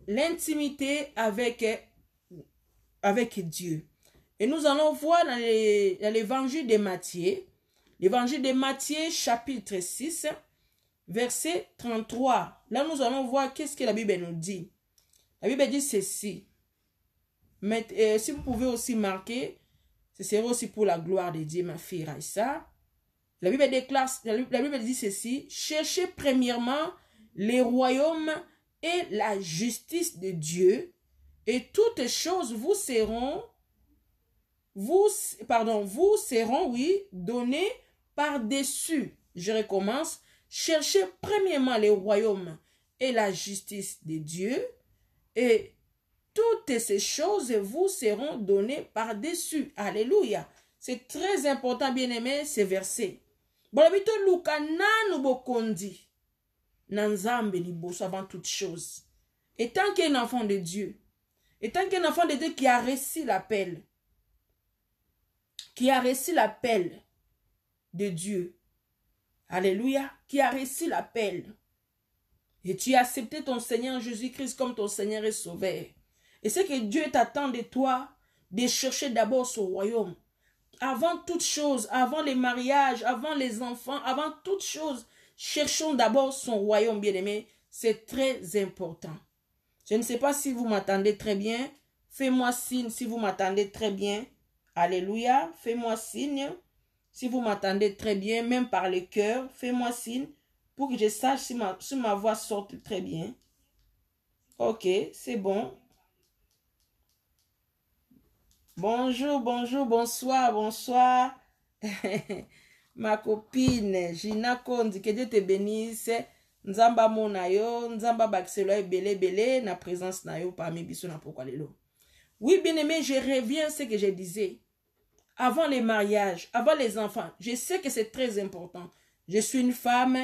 l'intimité avec Dieu. Et nous allons voir dans l'évangile de Matthieu. L'évangile de Matthieu, chapitre 6, verset 33. Là, nous allons voir qu'est-ce que la Bible nous dit. La Bible dit ceci. Mais, si vous pouvez aussi marquer, ce sera aussi pour la gloire de Dieu, ma fille Raïssa. La Bible déclare, la Bible dit ceci. Cherchez premièrement les royaumes et la justice de Dieu, et toutes choses vous seront données par-dessus. Je recommence. Cherchez premièrement les royaumes et la justice de Dieu, et toutes ces choses vous seront données par-dessus. Alléluia. C'est très important, bien-aimé, ces versets. Bolabito luka nanu bokondi. Nanzambe liboso avant toute chose. Et tant qu'un enfant de Dieu, et tant qu'un enfant de Dieu qui a reçu l'appel, de Dieu, alléluia, qui a reçu l'appel, et tu as accepté ton Seigneur Jésus-Christ comme ton Seigneur et Sauveur, et c'est que Dieu t'attend de toi, de chercher d'abord son royaume, avant toute chose, avant les mariages, avant les enfants, avant toute chose, cherchons d'abord son royaume, bien-aimé, c'est très important. Je ne sais pas si vous m'attendez très bien. Fais-moi signe si vous m'attendez très bien. Alléluia. Fais-moi signe si vous m'attendez très bien, même par le cœur. Fais-moi signe pour que je sache si ma voix sort très bien. Ok, c'est bon. Bonjour, bonjour, bonsoir, bonsoir. Ma copine, Gina Kondi, que Dieu te bénisse. Nzamba mona yo, nzamba bakiselo ebele na présence na yo parmi biso na pourquoi lelo. Oui, bien-aimé, je reviens à ce que je disais. Avant les mariages, avant les enfants, je sais que c'est très important. Je suis une femme.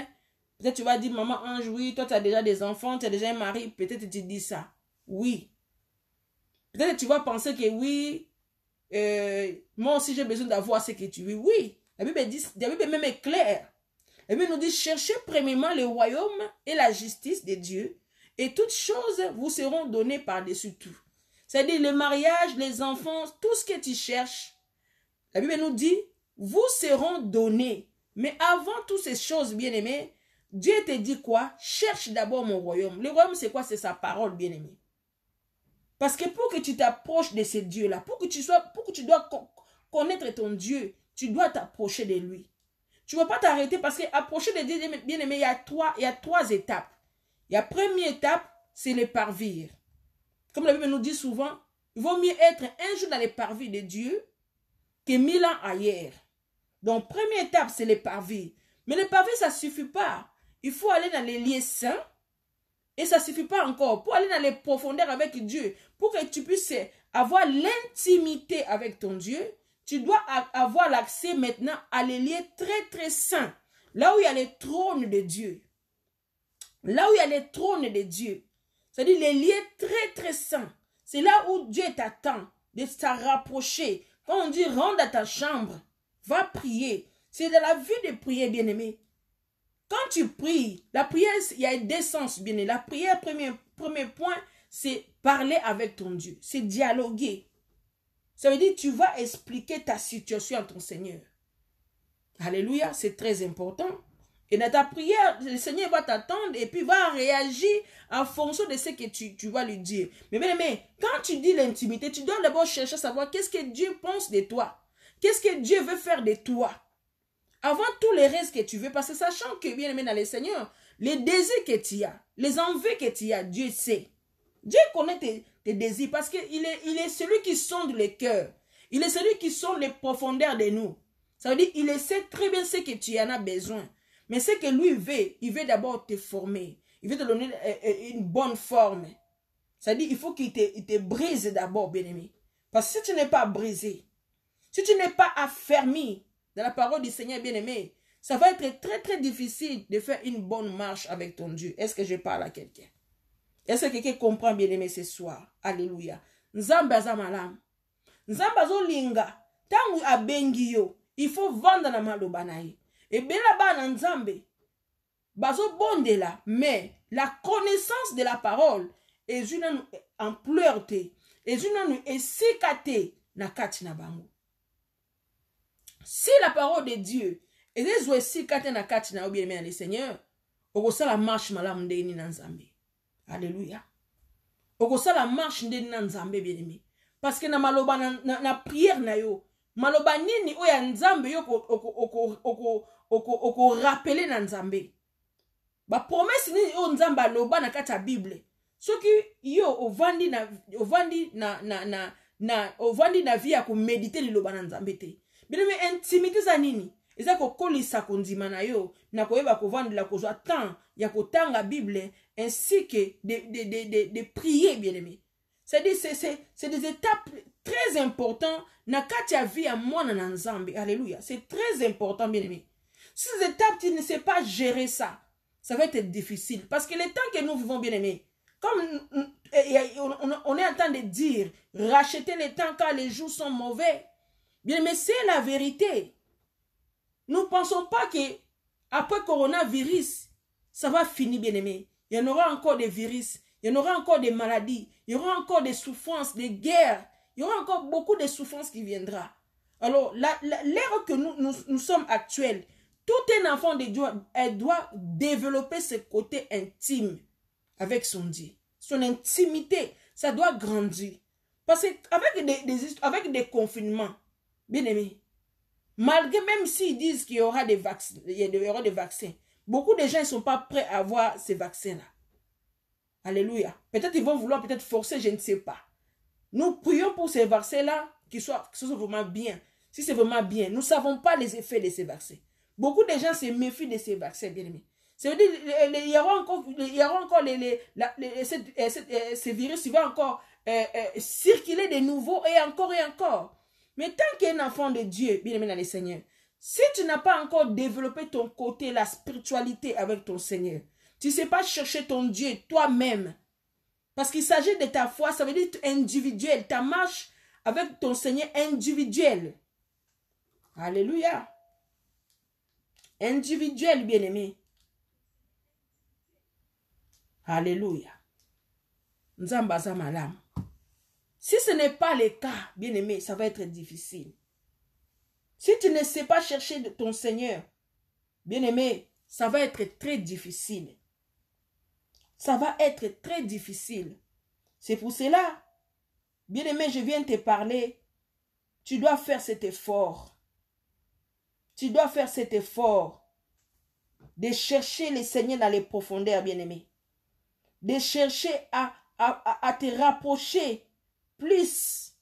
Peut-être tu vas dire, maman Ange, oui, toi tu as déjà des enfants, tu as déjà un mari. Peut-être tu dis ça. Oui. Peut-être tu vas penser que oui, moi aussi j'ai besoin d'avoir ce que tu veux. Oui. La Bible même est claire. La Bible nous dit, cherchez premièrement le royaume et la justice de Dieu, et toutes choses vous seront données par-dessus tout. C'est-à-dire le mariage, les enfants, tout ce que tu cherches. La Bible nous dit, vous seront donnés. Mais avant toutes ces choses, bien-aimés, Dieu te dit quoi? Cherche d'abord mon royaume. Le royaume, c'est quoi? C'est sa parole, bien-aimé. Parce que pour que tu t'approches de ce Dieu-là, pour que tu dois connaître ton Dieu, tu dois t'approcher de lui. Tu ne vas pas t'arrêter parce qu'approcher de Dieu, bien-aimé, il y a trois étapes. La première étape, c'est le parvis. Comme la Bible nous dit souvent, il vaut mieux être un jour dans les parvis de Dieu que 1000 ans ailleurs. Donc, première étape, c'est le parvis. Mais le parvis, ça ne suffit pas. Il faut aller dans les lieux saints. Et ça ne suffit pas encore. Pour aller dans les profondeurs avec Dieu, pour que tu puisses avoir l'intimité avec ton Dieu, tu dois avoir l'accès maintenant à les lieux très très saints. Là où il y a les trônes de Dieu. Là où il y a les trônes de Dieu. C'est-à-dire les lieux très très saints. C'est là où Dieu t'attend de se rapprocher. Quand on dit rentre dans ta chambre, va prier. C'est de la vie de prier, bien-aimé. Quand tu pries, la prière, il y a deux sens, bien-aimé. La prière, premier point, c'est parler avec ton Dieu. C'est dialoguer. Ça veut dire que tu vas expliquer ta situation à ton Seigneur. Alléluia, c'est très important. Et dans ta prière, le Seigneur va t'attendre et puis va réagir en fonction de ce que tu vas lui dire. Mais bien aimé, quand tu dis l'intimité, tu dois d'abord chercher à savoir qu'est-ce que Dieu pense de toi. Qu'est-ce que Dieu veut faire de toi. Avant tout les restes que tu veux, parce que sachant que bien aimé dans le Seigneur, les désirs que tu as, les envies que tu as, Dieu sait. Dieu connaît tes désirs parce qu'il est celui qui sonde les cœurs. Il est celui qui sonde les profondeurs de nous. Ça veut dire qu'il sait très bien ce que tu en as besoin. Mais ce que lui veut, il veut d'abord te former. Il veut te donner une bonne forme. Ça veut dire qu'il faut qu'il te brise d'abord, bien-aimé. Parce que si tu n'es pas brisé, si tu n'es pas affermi dans la parole du Seigneur, bien-aimé, ça va être très très difficile de faire une bonne marche avec ton Dieu. Est-ce que je parle à quelqu'un? Est-ce que quelqu'un comprend, bien-aimé, ce soir? Alléluia. Nzamba zamalam. Nzamba zo linga. Tangu abengi yo. Il faut vendre na maloba na ye. Et bien là-bas, Nzambe, bazo bondela, mais la connaissance de la parole est une ampleur te, est une esikate na kati na bango. Si la parole de Dieu est des esikate na kati na bien aimé le Seigneur, okosa la marche malamu ndeni na Nzambe. Alléluia. Okosa la marche ndeni na Nzambe bien aimé. Parce que na maloba na prière na yo, maloba nini oya Nzambe yo oko rappeler na Nzambe. Ba promesse ni o Nzamba loba na kati ya Bible. Soki yo ovandi na vie ya ko méditer liloba na Nzambe te. Bien intimité za nini? Eza ko kolisa kondima na yo na koyeba ko vandela ko zwa temps ya ko tanga Bible ainsi que de prier bien aimé. C'est des étapes très importantes na kati ya vie ya mwana na Nzambe. Alléluia. C'est très important bien aimé. Si ces étapes tu ne sais pas gérer ça, ça va être difficile. Parce que les temps que nous vivons, bien aimés, comme on est en train de dire, racheter les temps car les jours sont mauvais. Bien aimé, c'est la vérité. Nous ne pensons pas que après coronavirus, ça va finir, bien aimé. Il y en aura encore des virus, il y en aura encore des maladies, il y aura encore des souffrances, des guerres, il y aura encore beaucoup de souffrances qui viendra. Alors, l'ère que nous sommes actuels, tout un enfant de Dieu, elle doit développer ce côté intime avec son Dieu. Son intimité, ça doit grandir. Parce qu'avec des confinements, bien aimé, malgré même s'ils disent qu'il y aura des vaccins, beaucoup de gens ne sont pas prêts à avoir ces vaccins-là. Alléluia. Peut-être ils vont vouloir peut-être forcer, je ne sais pas. Nous prions pour ces vaccins-là, que ce soit vraiment bien. Si c'est vraiment bien, nous ne savons pas les effets de ces vaccins. Beaucoup de gens se méfient de ces vaccins, bien aimés. Ça veut dire il y aura encore ces virus qui vont encore circuler de nouveau et encore. Mais tant qu'un enfant de Dieu, bien aimé dans le Seigneur, si tu n'as pas encore développé ton côté, la spiritualité avec ton Seigneur, tu ne sais pas chercher ton Dieu toi-même. Parce qu'il s'agit de ta foi, ça veut dire individuel. Ta marche avec ton Seigneur individuel. Alléluia. Individuel, bien-aimé. Alléluia. Nzambaza malam. Si ce n'est pas le cas, bien-aimé, ça va être difficile. Si tu ne sais pas chercher ton Seigneur, bien-aimé, ça va être très difficile. Ça va être très difficile. C'est pour cela, bien-aimé, je viens te parler. Tu dois faire cet effort. Tu dois faire cet effort de chercher le Seigneur dans les profondeurs, bien-aimé. De chercher à te rapprocher plus,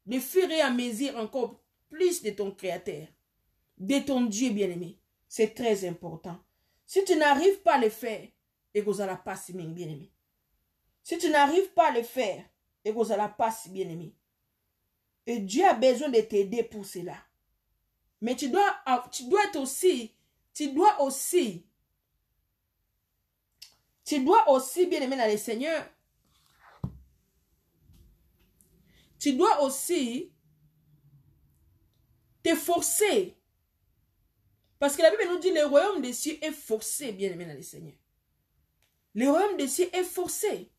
de fur et à mesure encore plus de ton Créateur, de ton Dieu, bien-aimé. C'est très important. Si tu n'arrives pas à le faire, et que vous allez passer, bien-aimé. Si tu n'arrives pas à le faire, et que vous allez passer, bien-aimé. Et Dieu a besoin de t'aider pour cela. Mais tu dois aussi, bien aimé dans le Seigneur, tu dois aussi te forcer. Parce que la Bible nous dit le royaume des cieux est forcé, bien aimé dans le Seigneur. Le royaume des cieux est forcé.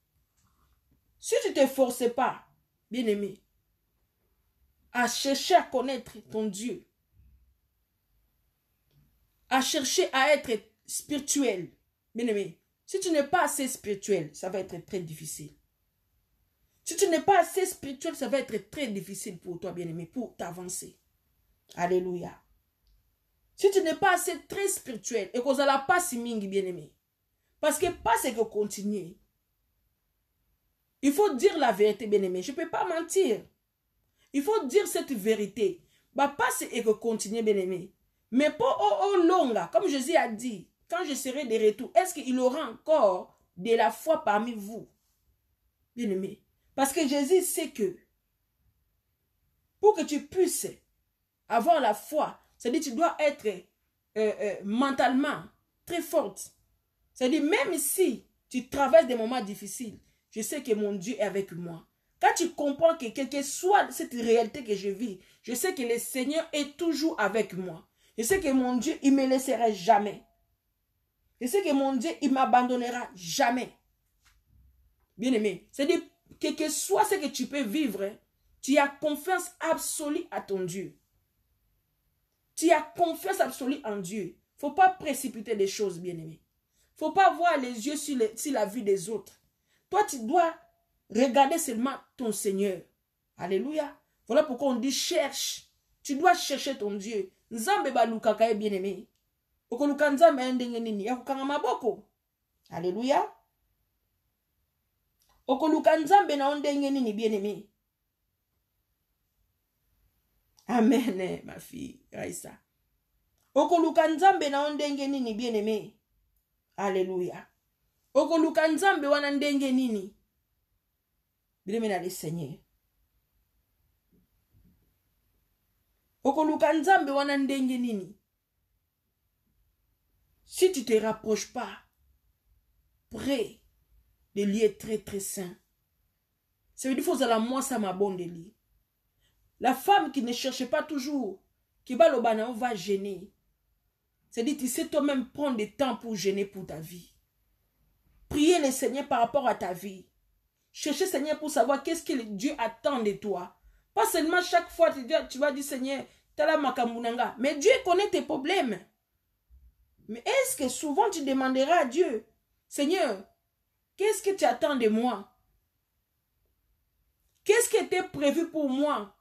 Si tu ne te forces pas, bien aimé, à chercher à connaître ton Dieu, à chercher à être spirituel, bien aimé, si tu n'es pas assez spirituel, ça va être très difficile. Si tu n'es pas assez spirituel, ça va être très difficile pour toi, bien aimé, pour t'avancer. Alléluia. Si tu n'es pas assez très spirituel, et qu'on n'a pas si mingi, bien aimé, parce que pas ce que continuer. Il faut dire la vérité, bien aimé. Je ne peux pas mentir. Il faut dire cette vérité. Bah, pas ce que continuer, bien aimé. Mais pour au long, comme Jésus a dit, quand je serai de retour, est-ce qu'il y aura encore de la foi parmi vous? Bien aimé. Parce que Jésus sait que pour que tu puisses avoir la foi, c'est-à-dire que tu dois être mentalement très forte. C'est-à-dire même si tu traverses des moments difficiles, je sais que mon Dieu est avec moi. Quand tu comprends que quelle que soit cette réalité que je vis, je sais que le Seigneur est toujours avec moi. Je sais que mon Dieu, il ne me laissera jamais. Je sais que mon Dieu, il ne m'abandonnera jamais. Bien-aimé, c'est-à-dire, quel que soit ce que tu peux vivre, tu as confiance absolue à ton Dieu. Tu as confiance absolue en Dieu. Il ne faut pas précipiter les choses, bien-aimé. Il ne faut pas avoir les yeux sur la vie des autres. Toi, tu dois regarder seulement ton Seigneur. Alléluia. Voilà pourquoi on dit cherche. Tu dois chercher ton Dieu. Nzambe balukaka est bien-aimé. Okoluka nzambe ndenge nini ya kukanga maboko. Alléluia. Okoluka nzambe na ndenge nini bien-aimé. Amen, ma fille Raissa. Okoluka nzambe na ndenge nini bien-aimé. Alléluia. Okoluka nzambe wana ndenge nini. Bien-aimé na le Seigneur. Okoluka nzambe wana ndenge nini. Si tu ne te rapproches pas près des lieux très très saints, ça veut dire qu'il faut à moi ça m'a bon de lui. La femme qui ne cherche pas toujours, qui va le bana, on va gêner. C'est-à-dire tu sais toi-même prendre du temps pour gêner pour ta vie. Prier le Seigneur par rapport à ta vie. Chercher le Seigneur pour savoir qu'est-ce que Dieu attend de toi. Pas seulement chaque fois tu vas dire Seigneur, tala makamunanga. Mais Dieu connaît tes problèmes. Mais est-ce que souvent tu demanderas à Dieu, Seigneur, qu'est-ce que tu attends de moi? Qu'est-ce qui était prévu pour moi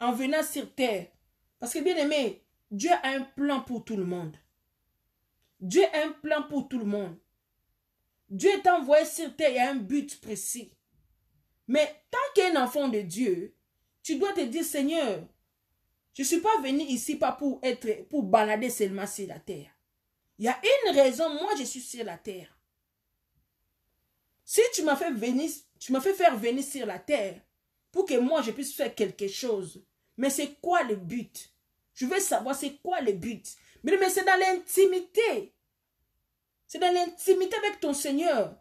en venant sur terre? Parce que bien aimé, Dieu a un plan pour tout le monde. Dieu a un plan pour tout le monde. Dieu t'a envoyé sur terre, il y a un but précis. Mais tant qu'un enfant de Dieu, tu dois te dire, Seigneur, je ne suis pas venu ici pas pour balader seulement sur la terre. Il y a une raison, moi je suis sur la terre. Si tu m'as fait faire venir sur la terre pour que moi je puisse faire quelque chose, mais c'est quoi le but? Je veux savoir c'est quoi le but. Mais c'est dans l'intimité. C'est dans l'intimité avec ton Seigneur.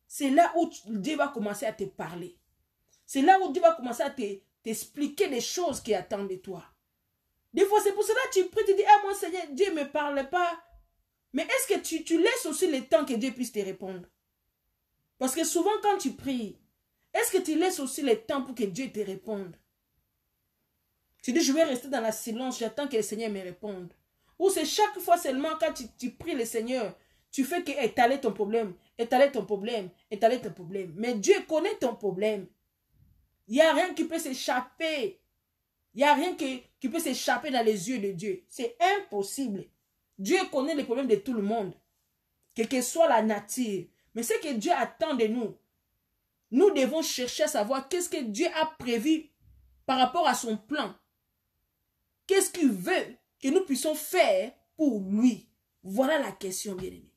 C'est là où Dieu va commencer à te parler. C'est là où Dieu va commencer à t'expliquer les choses qui attendent de toi. Des fois, c'est pour cela que tu pries, tu dis, ah mon Seigneur, Dieu ne me parle pas. Mais est-ce que tu laisses aussi le temps que Dieu puisse te répondre? Parce que souvent quand tu pries, est-ce que tu laisses aussi le temps pour que Dieu te réponde? Tu dis, je vais rester dans la silence, j'attends que le Seigneur me réponde. Ou c'est chaque fois seulement quand tu pries le Seigneur, tu fais que étaler ton problème, étaler ton problème, étaler ton problème. Mais Dieu connaît ton problème. Il n'y a rien qui peut s'échapper. Il n'y a rien qui peut s'échapper dans les yeux de Dieu. C'est impossible. Dieu connaît les problèmes de tout le monde. Quelle que soit la nature. Mais ce que Dieu attend de nous, nous devons chercher à savoir qu'est-ce que Dieu a prévu par rapport à son plan. Qu'est-ce qu'il veut que nous puissions faire pour lui? Voilà la question, bien-aimé.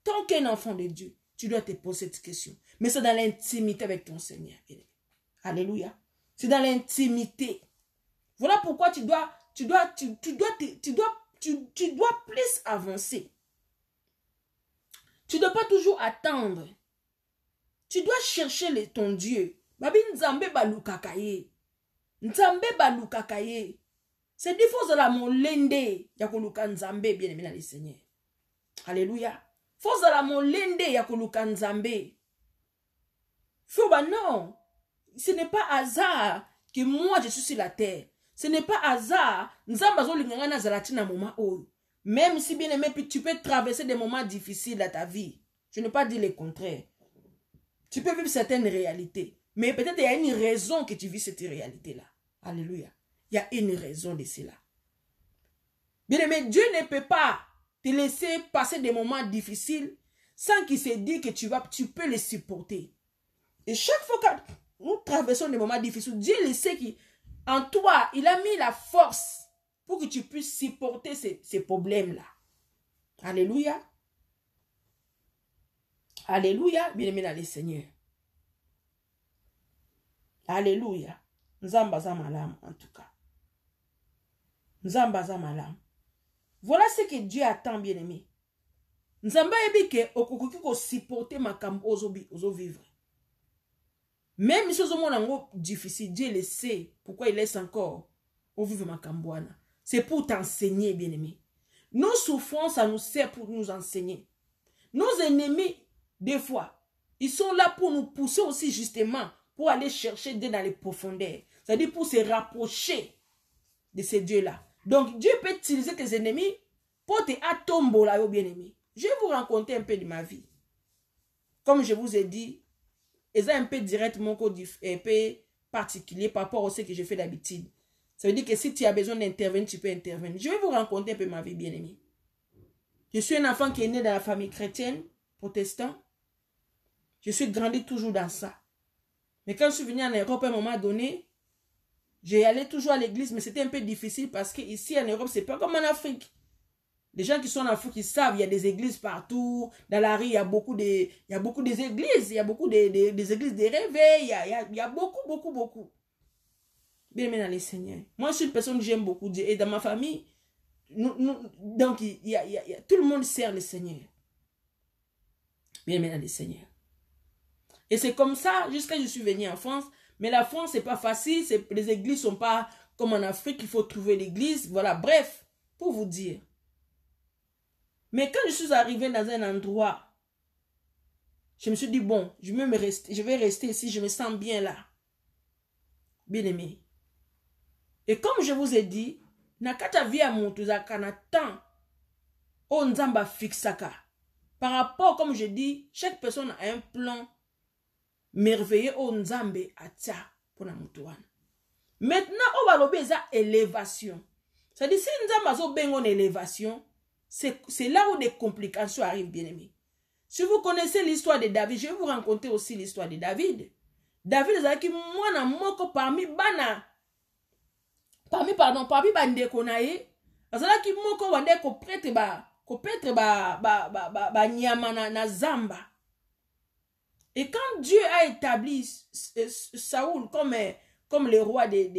Tant qu'un enfant de Dieu, tu dois te poser cette question. Mais c'est dans l'intimité avec ton Seigneur, bien-aimé. Alléluia. C'est dans l'intimité. Voilà pourquoi tu dois plus avancer. Tu ne dois pas toujours attendre. Tu dois chercher ton Dieu. Babi nzambe balukakaye. Nzambe balukakaye. C'est des fois la molende yakoluka nzambe bien aimé dans le Seigneur. Alléluia. Force la molende yakoluka nzambe. Foba non. Ce n'est pas hasard que moi je suis sur la terre. Ce n'est pas hasard. Même si bien aimé, tu peux traverser des moments difficiles dans ta vie. Je ne vais pas dire le contraire. Tu peux vivre certaines réalités. Mais peut-être il y a une raison que tu vis cette réalité-là. Alléluia. Il y a une raison de cela. Bien aimé, Dieu ne peut pas te laisser passer des moments difficiles sans qu'il se dise que tu peux les supporter. Et chaque fois que nous traversons des moments difficiles, Dieu le sait qu'en toi, il a mis la force pour que tu puisses supporter ces problèmes-là. Alléluia. Alléluia. Bien-aimé dans le Seigneur. Alléluia. Nzamba za malam en tout cas. Nzamba za malam. Voilà ce que Dieu attend, bien-aimé. Nzamba ebi ke okokoki ko supporter makambo ozo vivre. Même si c'est difficile, Dieu le sait. Pourquoi il laisse encore au vivre makamboana? C'est pour t'enseigner, bien-aimé. Nos souffrances, ça nous sert pour nous enseigner. Nos ennemis, des fois, ils sont là pour nous pousser aussi justement, pour aller chercher Dieu dans les profondeurs. C'est-à-dire pour se rapprocher de ces dieux-là. Donc, Dieu peut utiliser tes ennemis pour te tomber là, bien-aimé. Je vais vous raconter un peu de ma vie. Comme je vous ai dit, c'est un peu direct, un peu particulier par rapport à ce que je fais d'habitude. Ça veut dire que si tu as besoin d'intervenir, tu peux intervenir. Je vais vous raconter un peu ma vie, bien-aimé. Je suis un enfant qui est né dans la famille chrétienne, protestant. Je suis grandi toujours dans ça. Mais quand je suis venu en Europe à un moment donné, j'ai allé toujours à l'église, mais c'était un peu difficile parce qu'ici en Europe, c'est pas comme en Afrique. Les gens qui sont en Afrique, ils savent, il y a des églises partout. Dans la rue, il y a beaucoup d'églises. Il y a beaucoup des églises de réveil. Il y a beaucoup. Bien aimé dans les seigneurs. Moi, je suis une personne que j'aime beaucoup Dieu. Et dans ma famille, donc, tout le monde sert le Seigneur. Bien aimé dans les seigneurs. Et c'est comme ça, jusqu'à ce que je suis venu en France. Mais la France, c'est pas facile. Les églises sont pas comme en Afrique. Il faut trouver l'église. Voilà, bref, pour vous dire. Mais quand je suis arrivé dans un endroit, je me suis dit, bon, je vais rester ici, je me sens bien là. Bien aimé. Et comme je vous ai dit, nakata via montuzaka na temps, on nzamba fixaka. Par rapport, comme je dis, chaque personne a un plan merveilleux on nzambe atia pour la moutouane. Maintenant, on va lober ça élévation. C'est-à-dire, si nzamba zo bengon élévation, c'est là où des complications arrivent, bien aimé. Si vous connaissez l'histoire de David, je vais vous raconter aussi l'histoire de David. David, c'est qui moi na moko parmi bandeko na ye, azalaki moko wande ko prêtre ba nyama na zamba. Et quand Dieu a établi Saoul comme le roi des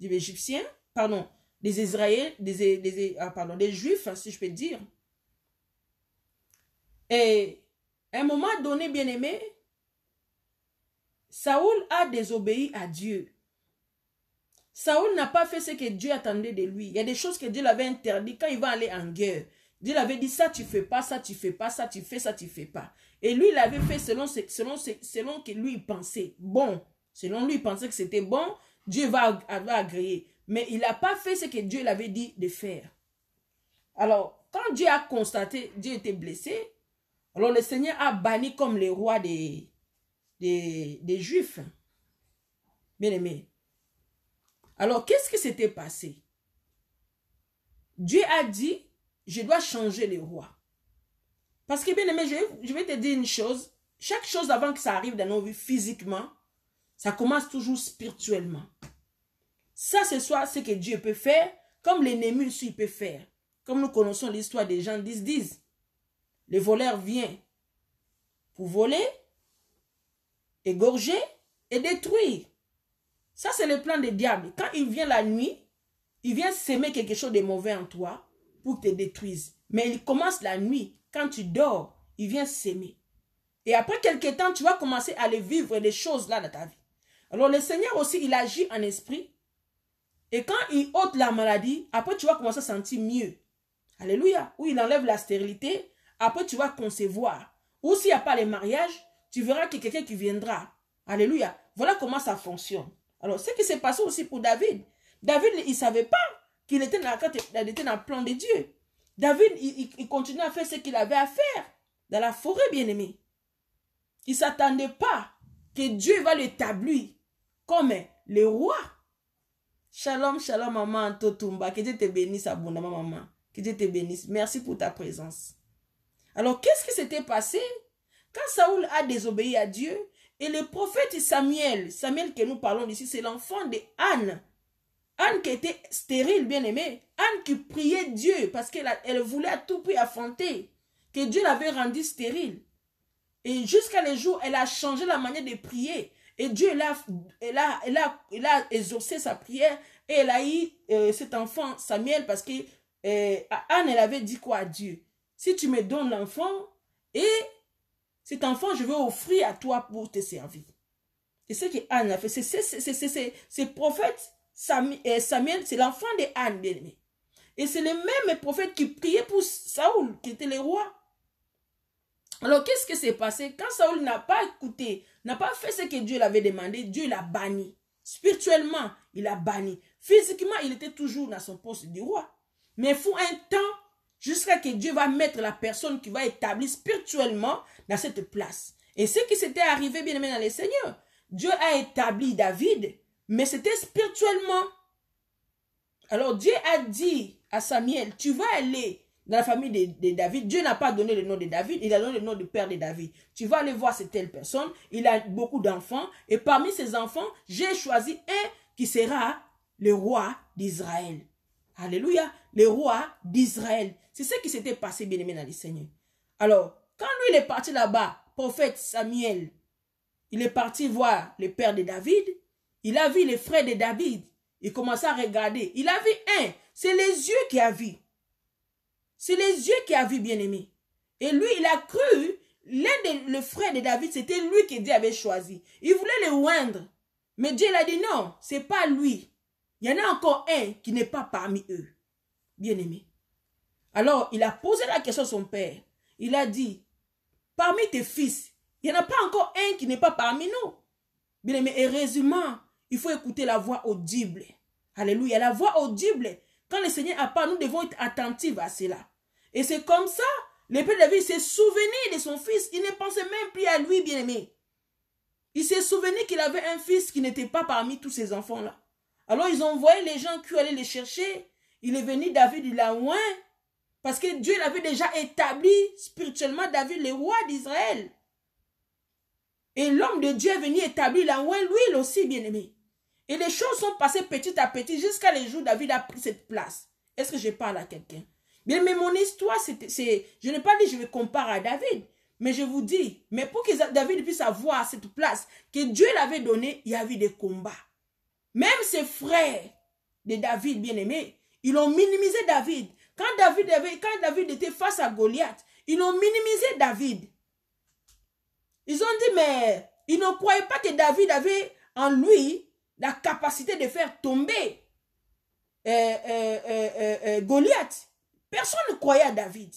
Égyptiens, pardon, des Israéliens, des Juifs, si je peux dire. Et à un moment donné, bien aimé, Saoul a désobéi à Dieu. Saoul n'a pas fait ce que Dieu attendait de lui. Il y a des choses que Dieu l'avait interdit quand il va aller en guerre. Dieu l'avait dit, ça tu fais pas, ça tu fais pas, ça tu fais, ça tu fais pas. Et lui, il avait fait selon que lui il pensait bon. Selon lui, il pensait que c'était bon, Dieu va agréer. Mais il n'a pas fait ce que Dieu l'avait dit de faire. Alors, quand Dieu a constaté, Dieu était blessé, alors le Seigneur a banni comme les rois des Juifs. Bien aimé. Alors, qu'est-ce qui s'était passé? Dieu a dit, je dois changer les rois. Parce que, bien aimé, je vais te dire une chose. Chaque chose avant que ça arrive dans nos vies physiquement, ça commence toujours spirituellement. Ça, c'est soit ce que Dieu peut faire, comme l'ennemi aussi peut faire. Comme nous connaissons l'histoire des gens 10-10. Le voleur vient pour voler, égorger et détruire. Ça, c'est le plan du diable. Quand il vient la nuit, il vient s'aimer quelque chose de mauvais en toi pour te détruire. Mais il commence la nuit. Quand tu dors, il vient s'aimer. Et après quelques temps, tu vas commencer à aller vivre des choses là dans ta vie. Alors le Seigneur aussi, il agit en esprit. Et quand il ôte la maladie, après tu vas commencer à sentir mieux. Alléluia. Ou il enlève la stérilité, après tu vas concevoir. Ou s'il n'y a pas le mariage, tu verras qu'il y a quelqu'un qui viendra. Alléluia. Voilà comment ça fonctionne. Alors, ce qui s'est passé aussi pour David. David, il ne savait pas qu'il était dans le plan de Dieu. David, il continuait à faire ce qu'il avait à faire dans la forêt, bien-aimé. Il ne s'attendait pas que Dieu va l'établir comme le roi. Shalom, shalom, maman Totumba. Que Dieu te bénisse abondamment, maman. Que Dieu te bénisse. Merci pour ta présence. Alors, qu'est-ce qui s'était passé? Quand Saoul a désobéi à Dieu, et le prophète Samuel que nous parlons ici, c'est l'enfant de Anne. Anne qui était stérile, bien aimée. Anne qui priait Dieu parce qu'elle voulait à tout prix affronter que Dieu l'avait rendue stérile. Et jusqu'à les jours, elle a changé la manière de prier. Et Dieu, elle a exaucé sa prière. Et elle a eu cet enfant, Samuel, parce que Anne, elle avait dit quoi à Dieu? Si tu me donnes l'enfant, et cet enfant, je vais offrir à toi pour te servir. C'est ce que Anne a fait. C'est prophète Samuel, c'est l'enfant de Anne, bien aimé. Et c'est les mêmes prophètes qui priaient pour Saoul, qui était le roi. Alors, qu'est-ce qui s'est passé? Quand Saoul n'a pas écouté, n'a pas fait ce que Dieu l'avait demandé, Dieu l'a banni. Spirituellement, il a banni. Physiquement, il était toujours dans son poste du roi. Mais il faut un temps jusqu'à ce que Dieu va mettre la personne qui va établir spirituellement dans cette place. Et ce qui s'était arrivé, bien aimé dans les Seigneurs, Dieu a établi David, mais c'était spirituellement. Alors Dieu a dit à Samuel, tu vas aller dans la famille de David. Dieu n'a pas donné le nom de David, il a donné le nom du père de David. Tu vas aller voir cette telle personne, il a beaucoup d'enfants, et parmi ces enfants, j'ai choisi un qui sera le roi d'Israël. Alléluia, le roi d'Israël. C'est ce qui s'était passé, bien aimé dans le Seigneur. Alors, quand lui il est parti là-bas, prophète Samuel, il est parti voir le père de David, il a vu les frères de David, il commence à regarder, il a vu un, c'est les yeux qui a vu. C'est les yeux qui a vu, bien aimé. Et lui, il a cru, l'un des frères de David, c'était lui que Dieu avait choisi. Il voulait le oindre. Mais Dieu l'a dit non, c'est pas lui. Il y en a encore un qui n'est pas parmi eux. Bien aimé. Alors, il a posé la question à son père. Il a dit, parmi tes fils, il n'y en a pas encore un qui n'est pas parmi nous. Bien aimé, heureusement, il faut écouter la voix audible. Alléluia, la voix audible. Quand le Seigneur a parlé, nous devons être attentifs à cela. Et c'est comme ça, le père David s'est souvenu de son fils. Il ne pensait même plus à lui, bien aimé. Il s'est souvenu qu'il avait un fils qui n'était pas parmi tous ces enfants-là. Alors ils ont envoyé les gens qui allaient les chercher. Il est venu, David, il a oint. Parce que Dieu l'avait déjà établi spirituellement, David, le roi d'Israël. Et l'homme de Dieu est venu établir la oint, lui il aussi, bien aimé. Et les choses sont passées petit à petit jusqu'à les jours où David a pris cette place. Est-ce que je parle à quelqu'un? Bien, mais mon histoire, je n'ai pas dit que je vais comparer à David. Mais je vous dis, mais pour que David puisse avoir cette place que Dieu l'avait donnée, il y avait des combats. Même ses frères de David, bien aimé, ils ont minimisé David. Quand David était face à Goliath, ils ont minimisé David. Ils ont dit, mais ils ne croyaient pas que David avait en lui la capacité de faire tomber Goliath. Personne ne croyait à David.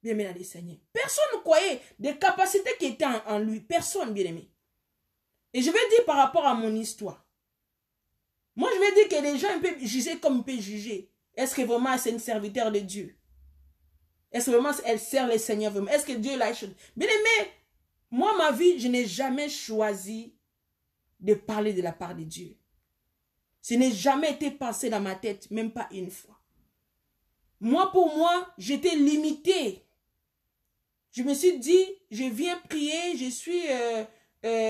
Bien aimé dans les Seigneurs. Personne ne croyait des capacités qui étaient en lui. Personne, bien aimé. Et je vais dire par rapport à mon histoire. Moi, je vais dire que les gens peuvent juger comme ils peuvent juger. Est-ce que vraiment c'est une serviteur de Dieu? Est-ce que vraiment elle sert le Seigneur vraiment? Est-ce que Dieu l'a choisi? Bien aimé, moi, ma vie, je n'ai jamais choisi de parler de la part de Dieu. Ce n'est jamais été passé dans ma tête, même pas une fois. Moi, pour moi, j'étais limité. Je me suis dit, je viens prier, je suis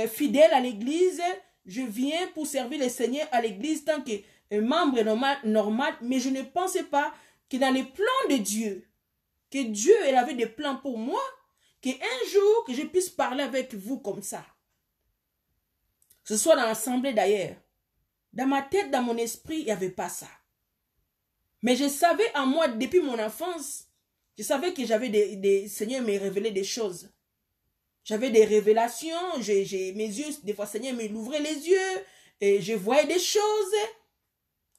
fidèle à l'église, je viens pour servir le Seigneur à l'église tant que membre normal, mais je ne pensais pas que dans les plans de Dieu, que Dieu avait des plans pour moi, qu'un jour, que je puisse parler avec vous comme ça. Ce soit dans l'assemblée d'ailleurs. Dans ma tête, dans mon esprit, il n'y avait pas ça. Mais je savais en moi, depuis mon enfance, je savais que j'avais des Seigneur me révélait des choses. J'avais des révélations, mes yeux, des fois Seigneur m'ouvrait les yeux, et je voyais des choses.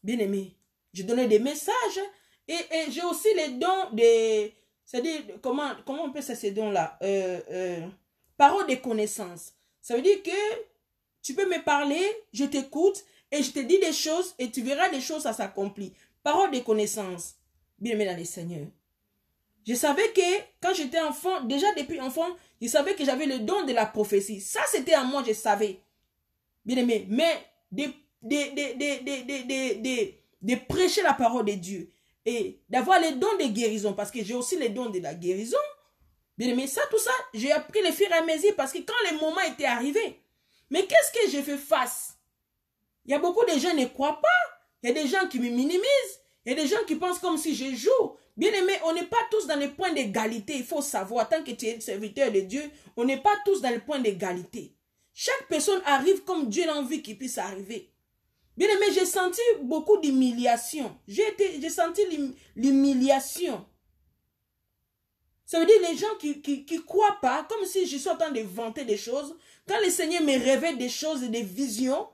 Bien aimé, je donnais des messages, et j'ai aussi les dons des, c'est-à-dire, comment on peut ça ces dons-là? Parole de connaissance. Ça veut dire que tu peux me parler, je t'écoute, et je te dis des choses, et tu verras des choses, ça s'accomplit. Parole de connaissance. Bien aimé dans les Seigneurs. Je savais que quand j'étais enfant, déjà depuis enfant, je savais que j'avais le don de la prophétie. Ça, c'était en moi, je savais. Bien aimé. Mais de prêcher la parole de Dieu. Et d'avoir les dons de guérison. Parce que j'ai aussi les dons de la guérison. Bien aimé. Ça, tout ça, j'ai appris le fur et à mesure. Parce que quand le moment était arrivé. Mais qu'est-ce que j'ai fait face? Il y a beaucoup de gens qui ne croient pas. Il y a des gens qui me minimisent. Il y a des gens qui pensent comme si je joue. Bien aimé, on n'est pas tous dans les points d'égalité. Il faut savoir, tant que tu es serviteur de Dieu, on n'est pas tous dans les points d'égalité. Chaque personne arrive comme Dieu l'a envie qu'il puisse arriver. Bien aimé, j'ai senti beaucoup d'humiliation. J'ai senti l'humiliation. Ça veut dire les gens qui croient pas, comme si je suis en train de vanter des choses. Quand le Seigneur me révèle des choses et des visions,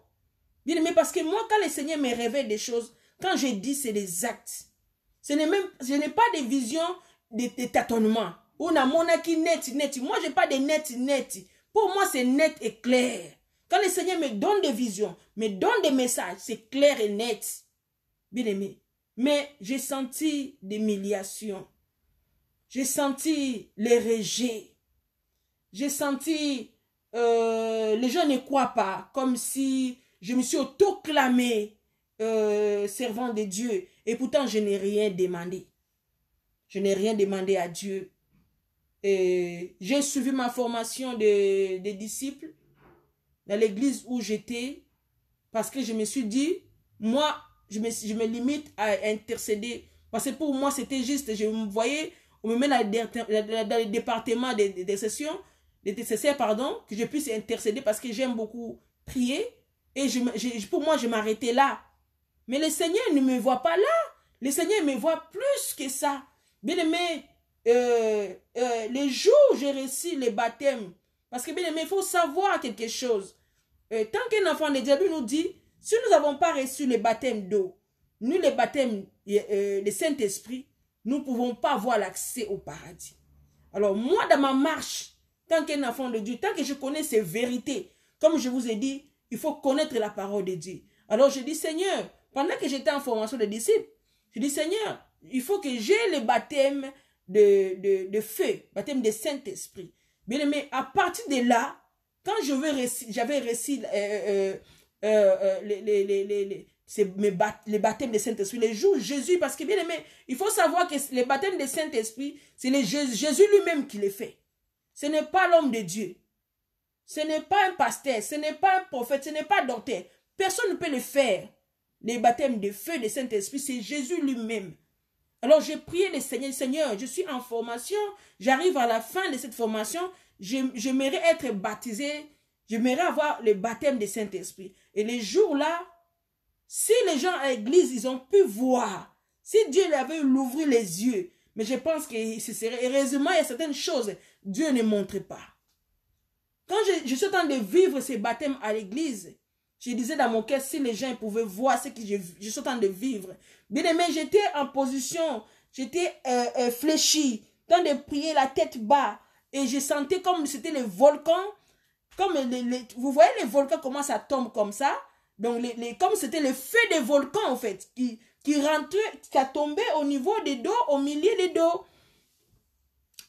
bien aimé, parce que moi, quand le Seigneur me révèle des choses, quand je dis, c'est des actes. Je n'ai pas de vision de tâtonnement. On a mon qui net. Moi, je n'ai pas de net. Pour moi, c'est net et clair. Quand le Seigneur me donne des visions, me donne des messages, c'est clair et net. Bien aimé. Mais j'ai senti des humiliations. J'ai senti les rejets. J'ai senti les gens ne croient pas. Comme si je me suis autoclamé servant de Dieu. Et pourtant, je n'ai rien demandé. Je n'ai rien demandé à Dieu. J'ai suivi ma formation de disciples dans l'église où j'étais. Parce que je me suis dit, moi, je me limite à intercéder. Parce que pour moi, c'était juste, je me voyais, on me met dans le département des sessions, des TCC, pardon, que je puisse intercéder parce que j'aime beaucoup prier. Et pour moi, je m'arrêtais là. Mais le Seigneur ne me voit pas là. Le Seigneur me voit plus que ça. Bien aimé, les jours où j'ai reçu les baptêmes, parce que bien aimé, il faut savoir quelque chose. Tant qu'un enfant de Dieu nous dit, si nous n'avons pas reçu les baptêmes d'eau, ni les baptêmes du Saint-Esprit, nous ne pouvons pas avoir l'accès au paradis. Alors moi, dans ma marche, tant qu'un enfant de Dieu, tant que je connais ces vérités, comme je vous ai dit, il faut connaître la parole de Dieu. Alors je dis, Seigneur, pendant que j'étais en formation de disciples, je dis, Seigneur, il faut que j'ai le baptême de feu, baptême de Saint-Esprit. Bien aimé, à partir de là, quand j'avais reçu les baptêmes de Saint-Esprit, les jours Jésus, parce que bien aimé, il faut savoir que les baptêmes de Saint-Esprit, c'est Jésus lui-même qui les fait. Ce n'est pas l'homme de Dieu. Ce n'est pas un pasteur, ce n'est pas un prophète, ce n'est pas un docteur. Personne ne peut le faire. Les baptêmes de feu de Saint-Esprit, c'est Jésus lui-même. Alors j'ai prié le Seigneur, Seigneur, je suis en formation, j'arrive à la fin de cette formation, j'aimerais être baptisé, j'aimerais avoir le baptême de Saint-Esprit. Et les jours-là, si les gens à l'église, ils ont pu voir, si Dieu avait ouvert les yeux, mais je pense que ce serait, heureusement, il y a certaines choses, Dieu ne montre pas. Quand je suis en train de vivre ces baptêmes à l'église, je disais dans mon cœur, si les gens pouvaient voir ce que je suis en train de vivre. Bien aimé, j'étais en position, j'étais fléchi, en train de prier la tête bas. Et je sentais comme c'était les volcans, comme vous voyez les volcans, comment ça tombe comme ça. Donc, comme c'était le feu des volcans, en fait, qui rentrait, qui a tombé au niveau des dos, au milieu des dos.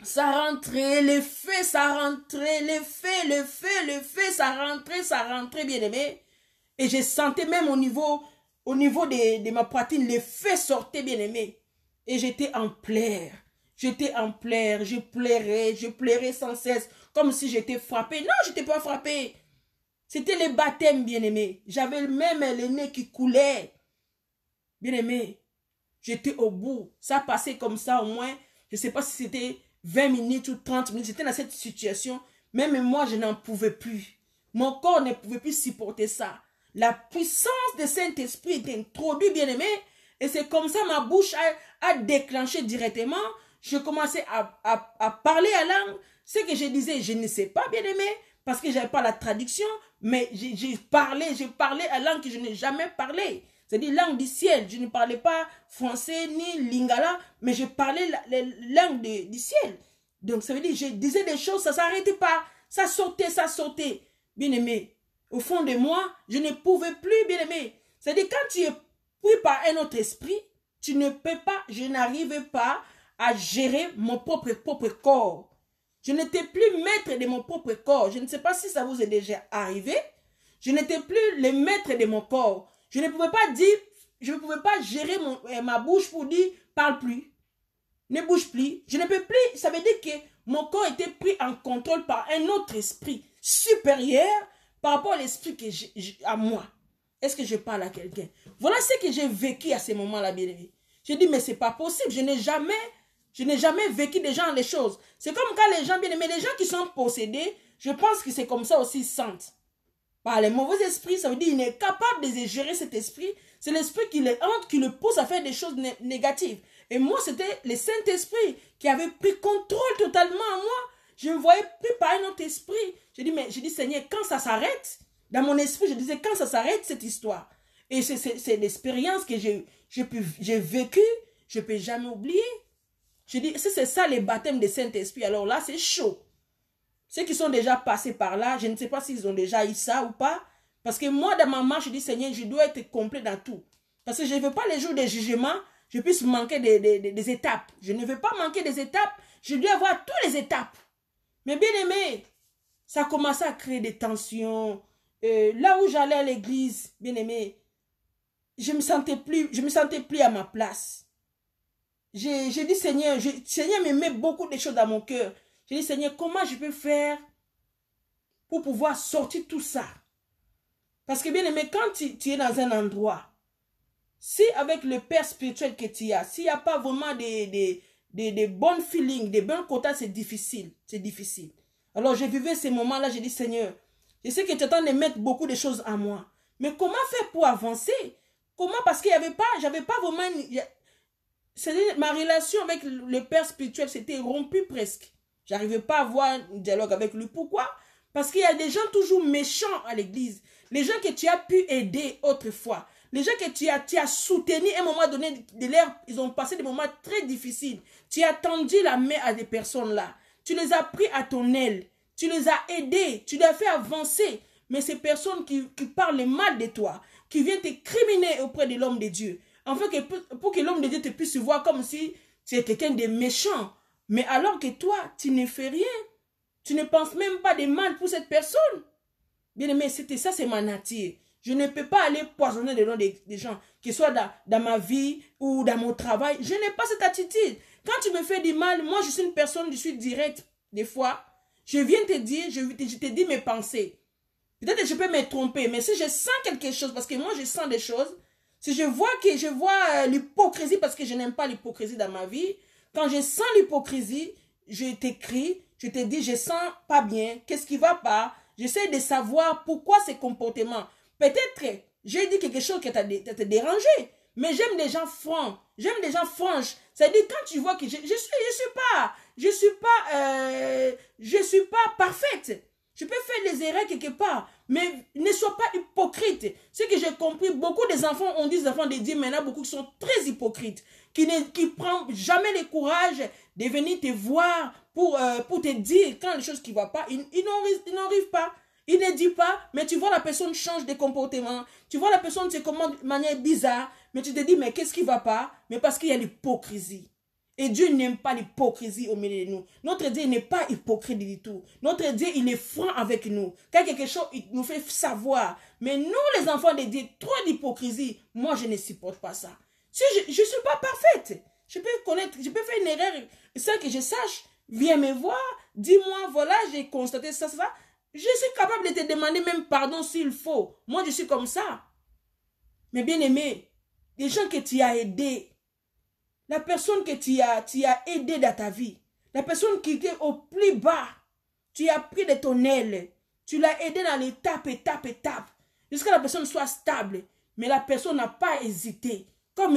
Ça rentrait, le feu, ça rentrait, le feu, ça rentrait, bien aimé. Et je sentais même au niveau de ma poitrine, le feu sortait, bien aimé. Et j'étais en pleurs. Je pleurais sans cesse, comme si j'étais frappée. Non, je n'étais pas frappée. C'était le baptême, bien aimé. J'avais même le nez qui coulait. Bien aimé, j'étais au bout. Ça passait comme ça au moins, je ne sais pas si c'était 20 minutes ou 30 minutes. J'étais dans cette situation. Même moi, je n'en pouvais plus. Mon corps ne pouvait plus supporter ça. La puissance de Saint-Esprit est introduite, bien aimé. Et c'est comme ça ma bouche a déclenché directement. Je commençais à parler à langue. Ce que je disais, je ne sais pas, bien aimé, parce que je n'avais pas la traduction. Mais j'ai parlé à langue que je n'ai jamais parlé. C'est-à-dire langue du ciel. Je ne parlais pas français ni lingala, mais je parlais la langue du ciel. Donc ça veut dire, je disais des choses, ça ne s'arrêtait pas. Ça sautait. Bien aimé. Au fond de moi, je ne pouvais plus, bien aimé. C'est-à-dire, quand tu es pris par un autre esprit, tu ne peux pas, je n'arrivais pas à gérer mon propre corps. Je n'étais plus maître de mon propre corps. Je ne sais pas si ça vous est déjà arrivé. Je n'étais plus le maître de mon corps. Je ne pouvais pas dire, je ne pouvais pas gérer ma bouche pour dire, parle plus, ne bouge plus. Je ne peux plus, ça veut dire que mon corps était pris en contrôle par un autre esprit supérieur par rapport à l'esprit que à moi. Est-ce que je parle à quelqu'un? Voilà ce que j'ai vécu à ce moment-là, bien aimé. J'ai dit, mais c'est pas possible, je n'ai jamais vécu des gens les choses. C'est comme quand les gens, bien aimés, les gens qui sont possédés, je pense que c'est comme ça aussi, ils sentent. Par les mauvais esprits, ça veut dire qu'il n'est capable de gérer cet esprit. C'est l'esprit qui le hante, qui le pousse à faire des choses négatives. Et moi, c'était le Saint-Esprit qui avait pris contrôle totalement en moi. Je me voyais pris par un autre esprit. J'ai dit, Seigneur, quand ça s'arrête, dans mon esprit, je disais, quand ça s'arrête, cette histoire. Et c'est l'expérience que j'ai vécue. je ne peux jamais oublier. Je dis, si c'est ça les baptêmes de Saint-Esprit, alors là, c'est chaud. Ceux qui sont déjà passés par là, je ne sais pas s'ils ont déjà eu ça ou pas. Parce que moi, dans ma marche, je dis, Seigneur, je dois être complet dans tout. Parce que je ne veux pas les jours de jugement, je puisse manquer des étapes. Je ne veux pas manquer des étapes, je dois avoir toutes les étapes. Mais bien aimé, ça a commencé à créer des tensions. Là où j'allais à l'église, bien aimé, je me sentais plus à ma place. J'ai dit, Seigneur, Seigneur me met beaucoup de choses dans mon cœur. J'ai dit, Seigneur, comment je peux faire pour pouvoir sortir tout ça? Parce que bien aimé, quand tu es dans un endroit, si avec le père spirituel que tu as, s'il n'y a pas vraiment des bons feelings, des bons contacts, c'est difficile. C'est difficile. Alors je vivais ces moments-là, j'ai dit, Seigneur, je sais que tu es en train de mettre beaucoup de choses en moi. Mais comment faire pour avancer? Comment? Parce qu'il n'y avait pas, j'avais pas vraiment... ma relation avec le père spirituel s'était rompue presque. J'arrivais pas à avoir un dialogue avec lui. Pourquoi? Parce qu'il y a des gens toujours méchants à l'église. Les gens que tu as pu aider autrefois. Les gens que tu as soutenus à un moment donné de leur, ils ont passé des moments très difficiles. Tu as tendu la main à des personnes là. Tu les as pris à ton aile. Tu les as aidés. Tu les as fait avancer. Mais ces personnes qui parlent mal de toi, qui viennent te criminer auprès de l'homme de Dieu, enfin, pour que l'homme de Dieu te puisse voir comme si tu es quelqu'un de méchant. Mais alors que toi, tu ne fais rien. Tu ne penses même pas de mal pour cette personne. Bien aimé, c'était ça, c'est ma nature. Je ne peux pas aller poisonner le nom des gens, qu'ils soient dans ma vie ou dans mon travail. Je n'ai pas cette attitude. Quand tu me fais du mal, moi je suis une personne, je suis directe. Des fois, je viens te dire, je te dis mes pensées. Peut-être que je peux me tromper, mais si je sens quelque chose, parce que moi je sens des choses, si je vois l'hypocrisie, parce que je n'aime pas l'hypocrisie dans ma vie, quand je sens l'hypocrisie, je t'écris, je te dis, je sens pas bien, qu'est-ce qui va pas? J'essaie de savoir pourquoi ces comportements. Peut-être, j'ai dit quelque chose qui t'a dérangé, mais j'aime des gens francs, j'aime des gens franches. C'est-à-dire, quand tu vois que je suis pas parfaite. Je peux faire des erreurs quelque part, mais ne sois pas hypocrite. Ce que j'ai compris, beaucoup des enfants, on dit des enfants de Dieu, maintenant beaucoup qui sont très hypocrites, qui ne prennent jamais le courage de venir te voir pour te dire quand les choses qui ne vont pas, ils n'arrivent pas. Il ne dit pas, mais tu vois la personne change de comportement, tu vois la personne se comporte de manière bizarre, mais tu te dis, mais qu'est-ce qui ne va pas? Mais parce qu'il y a l'hypocrisie. Et Dieu n'aime pas l'hypocrisie au milieu de nous. Notre Dieu n'est pas hypocrite du tout. Notre Dieu, il est franc avec nous. Quand quelque chose, il nous fait savoir. Mais nous, les enfants de Dieu, trop d'hypocrisie, moi, je ne supporte pas ça. Si je ne suis pas parfaite, je peux connaître, je peux faire une erreur sans que je sache. Viens me voir, dis-moi, voilà, j'ai constaté ça. Je suis capable de te demander même pardon s'il faut. Moi, je suis comme ça. Mais bien aimé, les gens que tu as aidés, la personne que tu as aidé dans ta vie, la personne qui était au plus bas, tu as pris de ton aile, tu l'as aidé dans l'étape, jusqu'à ce que la personne soit stable. Mais la personne n'a pas hésité. Comment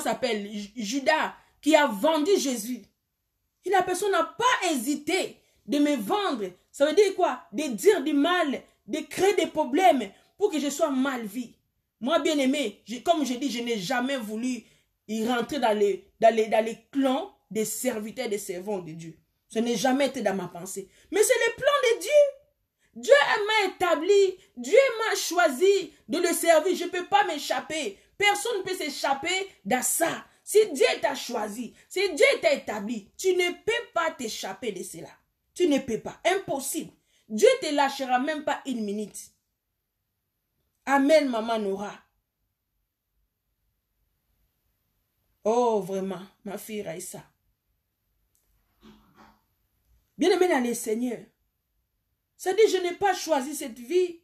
s'appelle Judas, qui a vendu Jésus. Et la personne n'a pas hésité de me vendre. Ça veut dire quoi? De dire du mal, de créer des problèmes pour que je sois mal vu. Moi, bien aimé, comme je dis, je n'ai jamais voulu y rentrer dans les clans des serviteurs, des servants de Dieu. Ce n'est jamais été dans ma pensée. Mais c'est le plan de Dieu. Dieu m'a établi, Dieu m'a choisi de le servir. Je ne peux pas m'échapper. Personne ne peut s'échapper de ça. Si Dieu t'a choisi, si Dieu t'a établi, tu ne peux pas t'échapper de cela. Tu ne peux pas. Impossible. Dieu ne te lâchera même pas une minute. Amen, maman Nora. Oh, vraiment, ma fille Raïssa. Bien-aimé dans le Seigneur. C'est-à-dire, je n'ai pas choisi cette vie.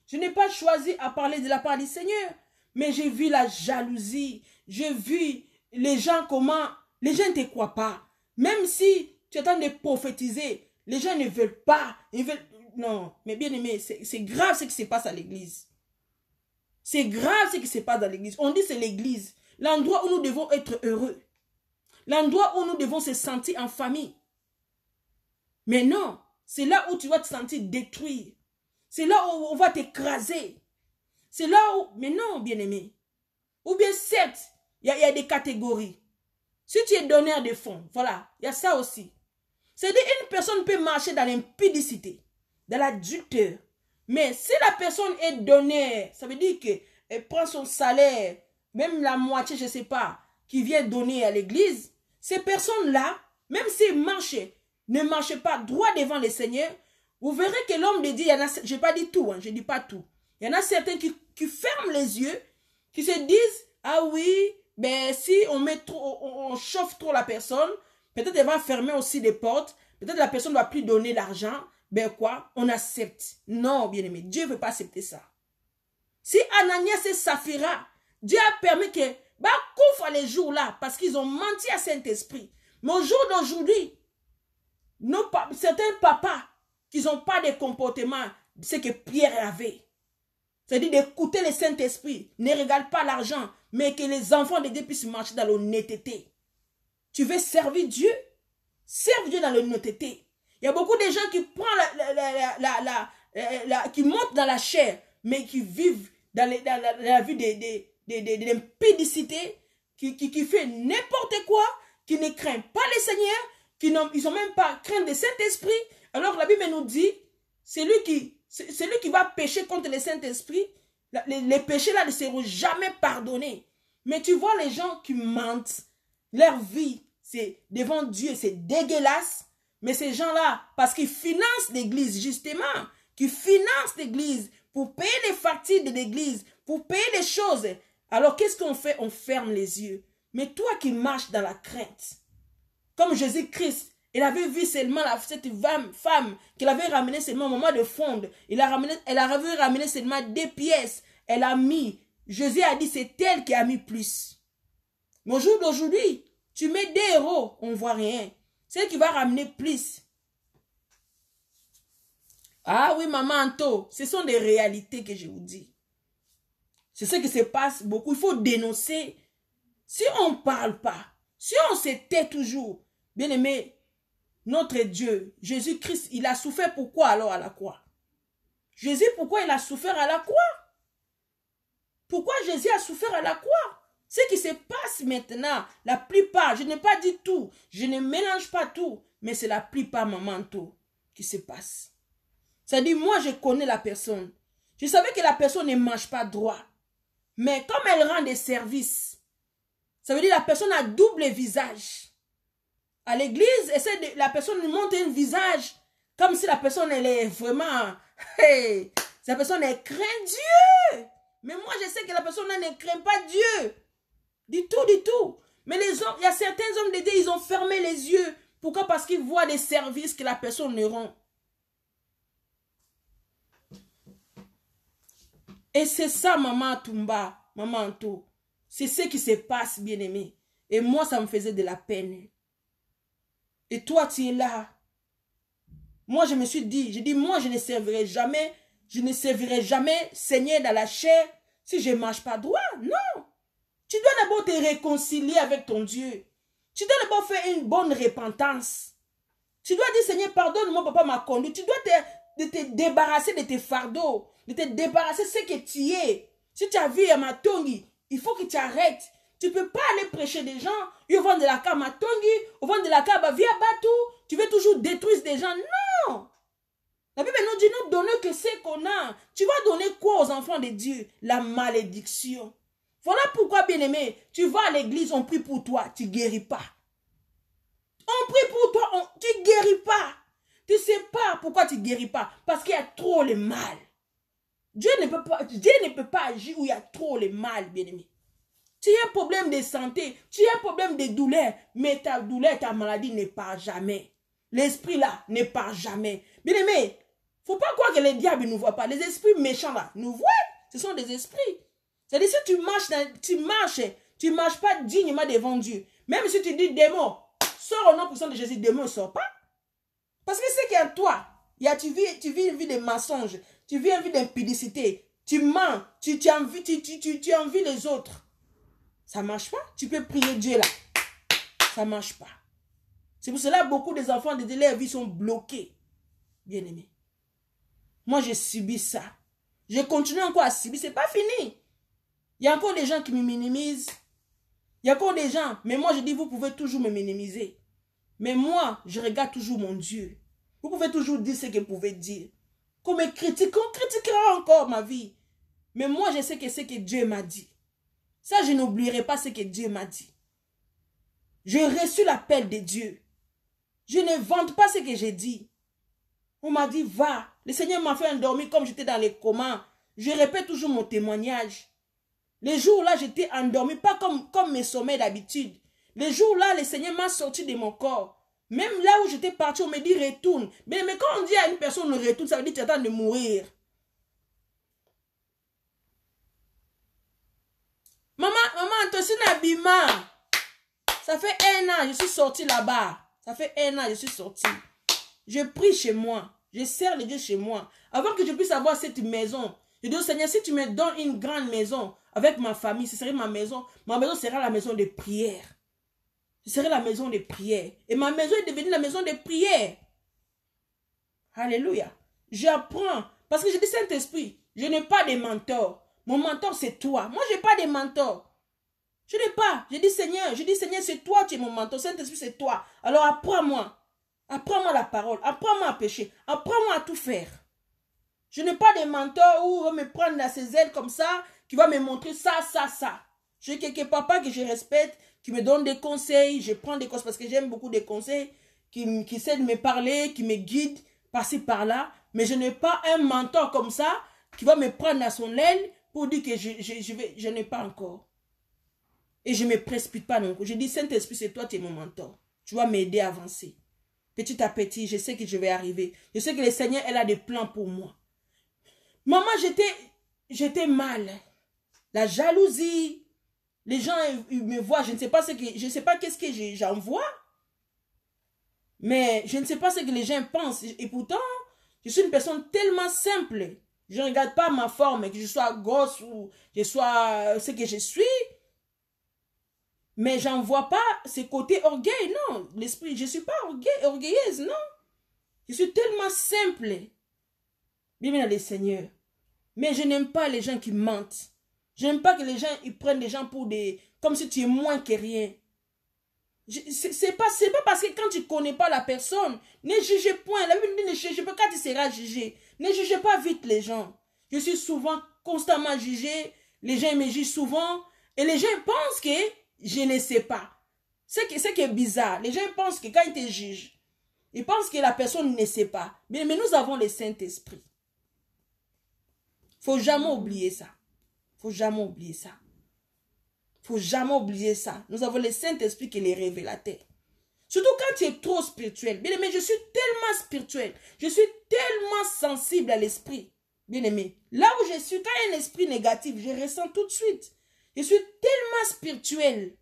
Je n'ai pas choisi à parler de la part du Seigneur. Mais j'ai vu la jalousie. J'ai vu les gens comment... Les gens ne te croient pas. Même si tu es en train de prophétiser, les gens ne veulent pas. Ils veulent... Non, mais bien-aimé, c'est grave ce qui se passe à l'église. C'est grave ce qui se passe dans l'église. On dit c'est l'église. L'endroit où nous devons être heureux. L'endroit où nous devons se sentir en famille. Mais non, c'est là où tu vas te sentir détruit. C'est là où on va t'écraser. C'est là où... Mais non, bien-aimé. Ou bien certes, il y a des catégories. Si tu es donneur de fonds, voilà, il y a ça aussi. C'est-à-dire une personne peut marcher dans l'impudicité, dans l'adultère. Mais si la personne est donneur, ça veut dire qu'elle prend son salaire, même la moitié, je ne sais pas, qui vient donner à l'église, ces personnes-là, même s'ils ne marchent pas droit devant le Seigneur, vous verrez que l'homme de Dieu, il y en a, je n'ai pas dit tout, hein, je ne dis pas tout. Il y en a certains qui ferment les yeux, qui se disent, ah oui, ben si on chauffe trop la personne, peut-être elle va fermer aussi les portes, peut-être la personne ne va plus donner l'argent, ben quoi, on accepte. Non, bien aimé, Dieu ne veut pas accepter ça. Si Ananias et Saphira, Dieu a permis que, bah, couvre les jours là, parce qu'ils ont menti à Saint-Esprit. Mais au jour d'aujourd'hui, certains papas, qui n'ont pas de comportement, ce que Pierre avait. C'est-à-dire d'écouter le Saint-Esprit, ne regarde pas l'argent, mais que les enfants de Dieu puissent marcher dans l'honnêteté. Tu veux servir Dieu? Serve Dieu dans l'honnêteté. Il y a beaucoup de gens qui prennent qui montent dans la chair, mais qui vivent dans la vie de l'impudicité, qui fait n'importe quoi, qui ne craignent pas le Seigneur, ils n'ont même pas crainte de Saint-Esprit. Alors la Bible nous dit, celui qui va pécher contre le Saint-Esprit, les péchés là ne seront jamais pardonnés. Mais tu vois les gens qui mentent, leur vie, c'est devant Dieu, c'est dégueulasse. Mais ces gens-là, parce qu'ils financent l'église, justement, qui financent l'église pour payer les factures de l'église, pour payer les choses. Alors qu'est-ce qu'on fait? On ferme les yeux. Mais toi qui marches dans la crainte, comme Jésus-Christ, il avait vu seulement cette femme qu'il avait ramené seulement au moment de fondre. Elle avait ramené seulement 2 pièces. Elle a mis. Jésus a dit c'est elle qui a mis plus. Mais au jour d'aujourd'hui, tu mets 2 euros, on ne voit rien. C'est elle qui va ramener plus. Ah oui, maman Anto, ce sont des réalités que je vous dis. C'est ce qui se passe beaucoup. Il faut dénoncer. Si on ne parle pas, si on se tait toujours, bien aimé, notre Dieu, Jésus-Christ, il a souffert pourquoi alors à la croix? Jésus, pourquoi il a souffert à la croix? Pourquoi Jésus a souffert à la croix? Ce qui se passe maintenant, la plupart, je n'ai pas dit tout, je ne mélange pas tout, mais c'est la plupart, maman, tout, qui se passe. C'est-à-dire, moi, je connais la personne. Je savais que la personne ne mange pas droit. Mais comme elle rend des services, ça veut dire que la personne a double visage. À l'église, la personne monte un visage comme si la personne, elle est vraiment... Hey, la personne, elle craint Dieu. Mais moi, je sais que la personne, elle ne craint pas Dieu. Du tout, du tout. Mais les hommes, il y a certains hommes de Dieu, ils ont fermé les yeux. Pourquoi? Parce qu'ils voient des services que la personne ne rend. Et c'est ça, maman Tumba, maman Anto. C'est ce qui se passe, bien-aimé. Et moi, ça me faisait de la peine. Et toi, tu es là. Moi, je me suis dit, moi, je ne servirai jamais Seigneur dans la chair si je ne marche pas droit. Non. Tu dois d'abord te réconcilier avec ton Dieu. Tu dois d'abord faire une bonne repentance. Tu dois dire, Seigneur, pardonne-moi, papa, ma conduite. Tu dois te débarrasser de tes fardeaux, de te débarrasser de ce que tu es. Si tu as vu à Matongi, il faut que tu arrêtes. Tu ne peux pas aller prêcher des gens. Ils vont de la cave Matongi, ils vont de la cave via Batou. Tu veux toujours détruire des gens. Non. La Bible nous dit, nous donnons que ce qu'on a. Tu vas donner quoi aux enfants de Dieu? La malédiction. Voilà pourquoi, bien-aimé, tu vas à l'église, on prie pour toi, tu ne guéris pas. On prie pour toi, tu ne guéris pas. Tu ne sais pas pourquoi tu ne guéris pas. Parce qu'il y a trop le mal. Dieu ne peut pas agir où il y a trop le mal, bien-aimé. Tu as un problème de santé, tu as un problème de douleur, mais ta douleur, ta maladie ne part jamais. L'esprit là ne part jamais. Bien-aimé, il ne faut pas croire que les diables ne nous voient pas. Les esprits méchants là nous voient. Ce sont des esprits. C'est-à-dire si tu marches pas dignement devant Dieu. Même si tu dis démon, sors au nom puissant de Jésus, démon ne sort pas. Parce que c'est qu'il y a toi. Tu vis une vie de mensonge. Tu vis une vie d'impudicité. Tu mens. Tu envies les autres. Ça ne marche pas. Tu peux prier Dieu là. Ça ne marche pas. C'est pour cela que beaucoup des enfants de Dieu, leurs vies sont bloquées. Bien aimé. Moi, j'ai subi ça. Je continue encore à subir. Ce n'est pas fini. Il y a encore des gens qui me minimisent. Il y a encore des gens, mais moi je dis, vous pouvez toujours me minimiser. Mais moi, je regarde toujours mon Dieu. Vous pouvez toujours dire ce que vous pouvez dire. Qu'on me critique, on critiquera encore ma vie. Mais moi, je sais que c'est ce que Dieu m'a dit. Ça, je n'oublierai pas ce que Dieu m'a dit. J'ai reçu l'appel de Dieu. Je ne vante pas ce que j'ai dit. On m'a dit, va. Le Seigneur m'a fait endormir comme j'étais dans les comas. Je répète toujours mon témoignage. Les jours-là, j'étais endormi, pas comme mes sommeils d'habitude. Les jours-là, le Seigneur m'a sorti de mon corps. Même là où j'étais parti, on me dit retourne. Mais quand on dit à une personne retourne, ça veut dire que tu es en train de mourir. Maman, Antosine Abima. Ça fait 1 an, je suis sorti là-bas. Ça fait 1 an, je suis sorti. Je prie chez moi. Je sers le Dieu chez moi. Avant que je puisse avoir cette maison, je dis au Seigneur, si tu me donnes une grande maison avec ma famille, ce serait ma maison. Ma maison sera la maison de prière. Ce serait la maison de prière. Et ma maison est devenue la maison de prière. Alléluia. J'apprends. Parce que je dis, Saint-Esprit, je n'ai pas de mentor. Mon mentor, c'est toi. Moi, je n'ai pas de mentor. Je n'ai pas. Je dis, Seigneur, c'est toi, tu es mon mentor. Saint-Esprit, c'est toi. Alors, apprends-moi. Apprends-moi la parole. Apprends-moi à pécher. Apprends-moi à tout faire. Je n'ai pas de mentor où on va me prendre à ses ailes comme ça, qui va me montrer ça, ça, ça. J'ai quelques papas que je respecte, qui me donnent des conseils. Je prends des conseils parce que j'aime beaucoup des conseils, qui essaient de me parler, qui me guident par-ci, par-là. Mais je n'ai pas un mentor comme ça, qui va me prendre à son aile pour dire que je n'ai pas encore. Et je ne me précipite pas non plus. Je dis, Saint-Esprit, c'est toi, tu es mon mentor. Tu vas m'aider à avancer. Petit à petit, je sais que je vais arriver. Je sais que le Seigneur, elle a des plans pour moi. Maman, j'étais mal. La jalousie. Les gens ils me voient, je ne sais pas qu'est-ce que j'envoie. Mais je ne sais pas ce que les gens pensent. Et pourtant, je suis une personne tellement simple. Je ne regarde pas ma forme, que je sois grosse ou je sois ce que je suis. Mais j'en vois pas ce côté orgueil, non. L'esprit, je ne suis pas orgueilleuse, non. Je suis tellement simple. Bien le Seigneur. Mais je n'aime pas les gens qui mentent. Je n'aime pas que les gens ils prennent les gens pour des... Comme si tu es moins que rien. C'est pas parce que quand tu ne connais pas la personne, ne jugez point. La Bible dit ne jugez pas quand tu seras jugé. Ne jugez pas vite les gens. Je suis souvent constamment jugé. Les gens me jugent souvent. Et les gens pensent que je ne sais pas. C'est qui est bizarre. Les gens pensent que quand ils te jugent, ils pensent que la personne ne sait pas. Mais nous avons le Saint-Esprit. Faut jamais oublier ça. Faut jamais oublier ça. Faut jamais oublier ça. Nous avons le Saint-Esprit qui est le révélateur. Surtout quand tu es trop spirituel. Bien aimé, je suis tellement spirituel. Je suis tellement sensible à l'esprit. Bien aimé, là où je suis, quand il y a un esprit négatif, je ressens tout de suite. Je suis tellement spirituel.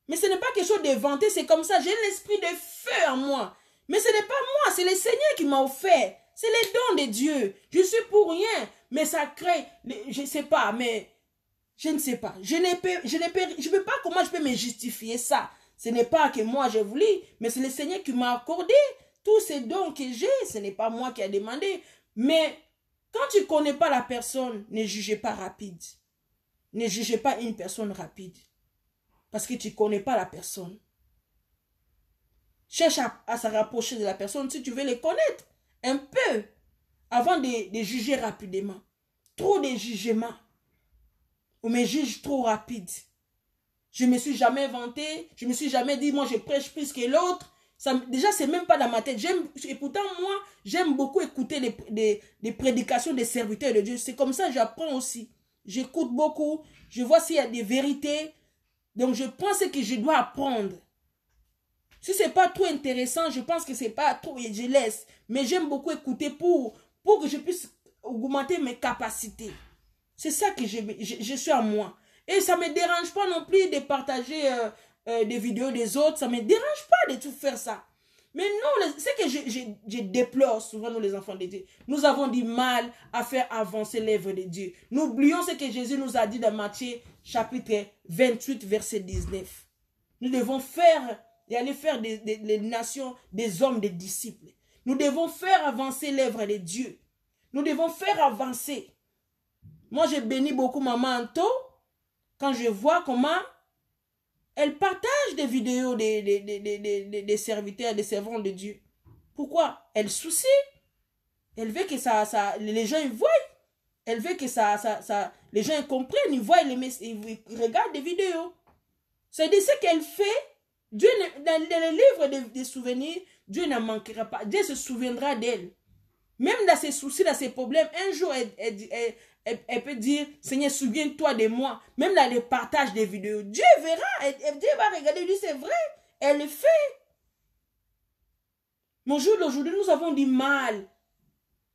Mais ce n'est pas quelque chose de vanté, c'est comme ça. J'ai l'esprit de feu en moi. Mais ce n'est pas moi, c'est le Seigneur qui m'a offert. C'est les dons de Dieu. Je suis pour rien. Mais ça crée, je ne sais pas, mais je ne sais pas. Je ne peux pas, comment je peux me justifier ça. Ce n'est pas que moi j'ai voulu, mais c'est le Seigneur qui m'a accordé tous ces dons que j'ai. Ce n'est pas moi qui ai demandé. Mais quand tu ne connais pas la personne, ne jugez pas rapide. Ne jugez pas une personne rapide. Parce que tu ne connais pas la personne. Cherche à se rapprocher de la personne si tu veux les connaître un peu avant de juger rapidement. Trop de jugements. On me juge trop rapide. Je ne me suis jamais vanté. Je ne me suis jamais dit, moi je prêche plus que l'autre. Déjà, c'est même pas dans ma tête. Et pourtant, moi, j'aime beaucoup écouter les prédications des serviteurs de Dieu. C'est comme ça que j'apprends aussi. J'écoute beaucoup. Je vois s'il y a des vérités. Donc, je pense que je dois apprendre. Si ce n'est pas trop intéressant, je pense que ce n'est pas trop et je laisse. Mais j'aime beaucoup écouter pour que je puisse augmenter mes capacités. C'est ça que je suis à moi. Et ça ne me dérange pas non plus de partager des vidéos des autres. Ça ne me dérange pas de tout faire ça. Mais nous, c'est que je déplore souvent, nous les enfants de Dieu. Nous avons du mal à faire avancer l'œuvre de Dieu. Nous oublions ce que Jésus nous a dit dans Matthieu chapitre 28, verset 19. Nous devons faire et aller faire des nations, des hommes, des disciples. Nous devons faire avancer l'œuvre de Dieu. Nous devons faire avancer. Moi, je bénis beaucoup maman Anto quand je vois comment elle partage des vidéos des serviteurs, des servants de Dieu. Pourquoi? Elle soucie. Elle veut que les gens ils voient. Elle veut que les gens comprennent, ils voient, ils regardent des vidéos. C'est de ce qu'elle fait. Dieu, dans les livres des souvenirs, Dieu n'en manquera pas. Dieu se souviendra d'elle. Même dans ses soucis, dans ses problèmes, un jour, elle peut dire, Seigneur, souviens-toi de moi. Même dans les partages des vidéos, Dieu verra. Dieu va regarder, lui, c'est vrai. Elle le fait. Mon jour d'aujourd'hui, nous avons du mal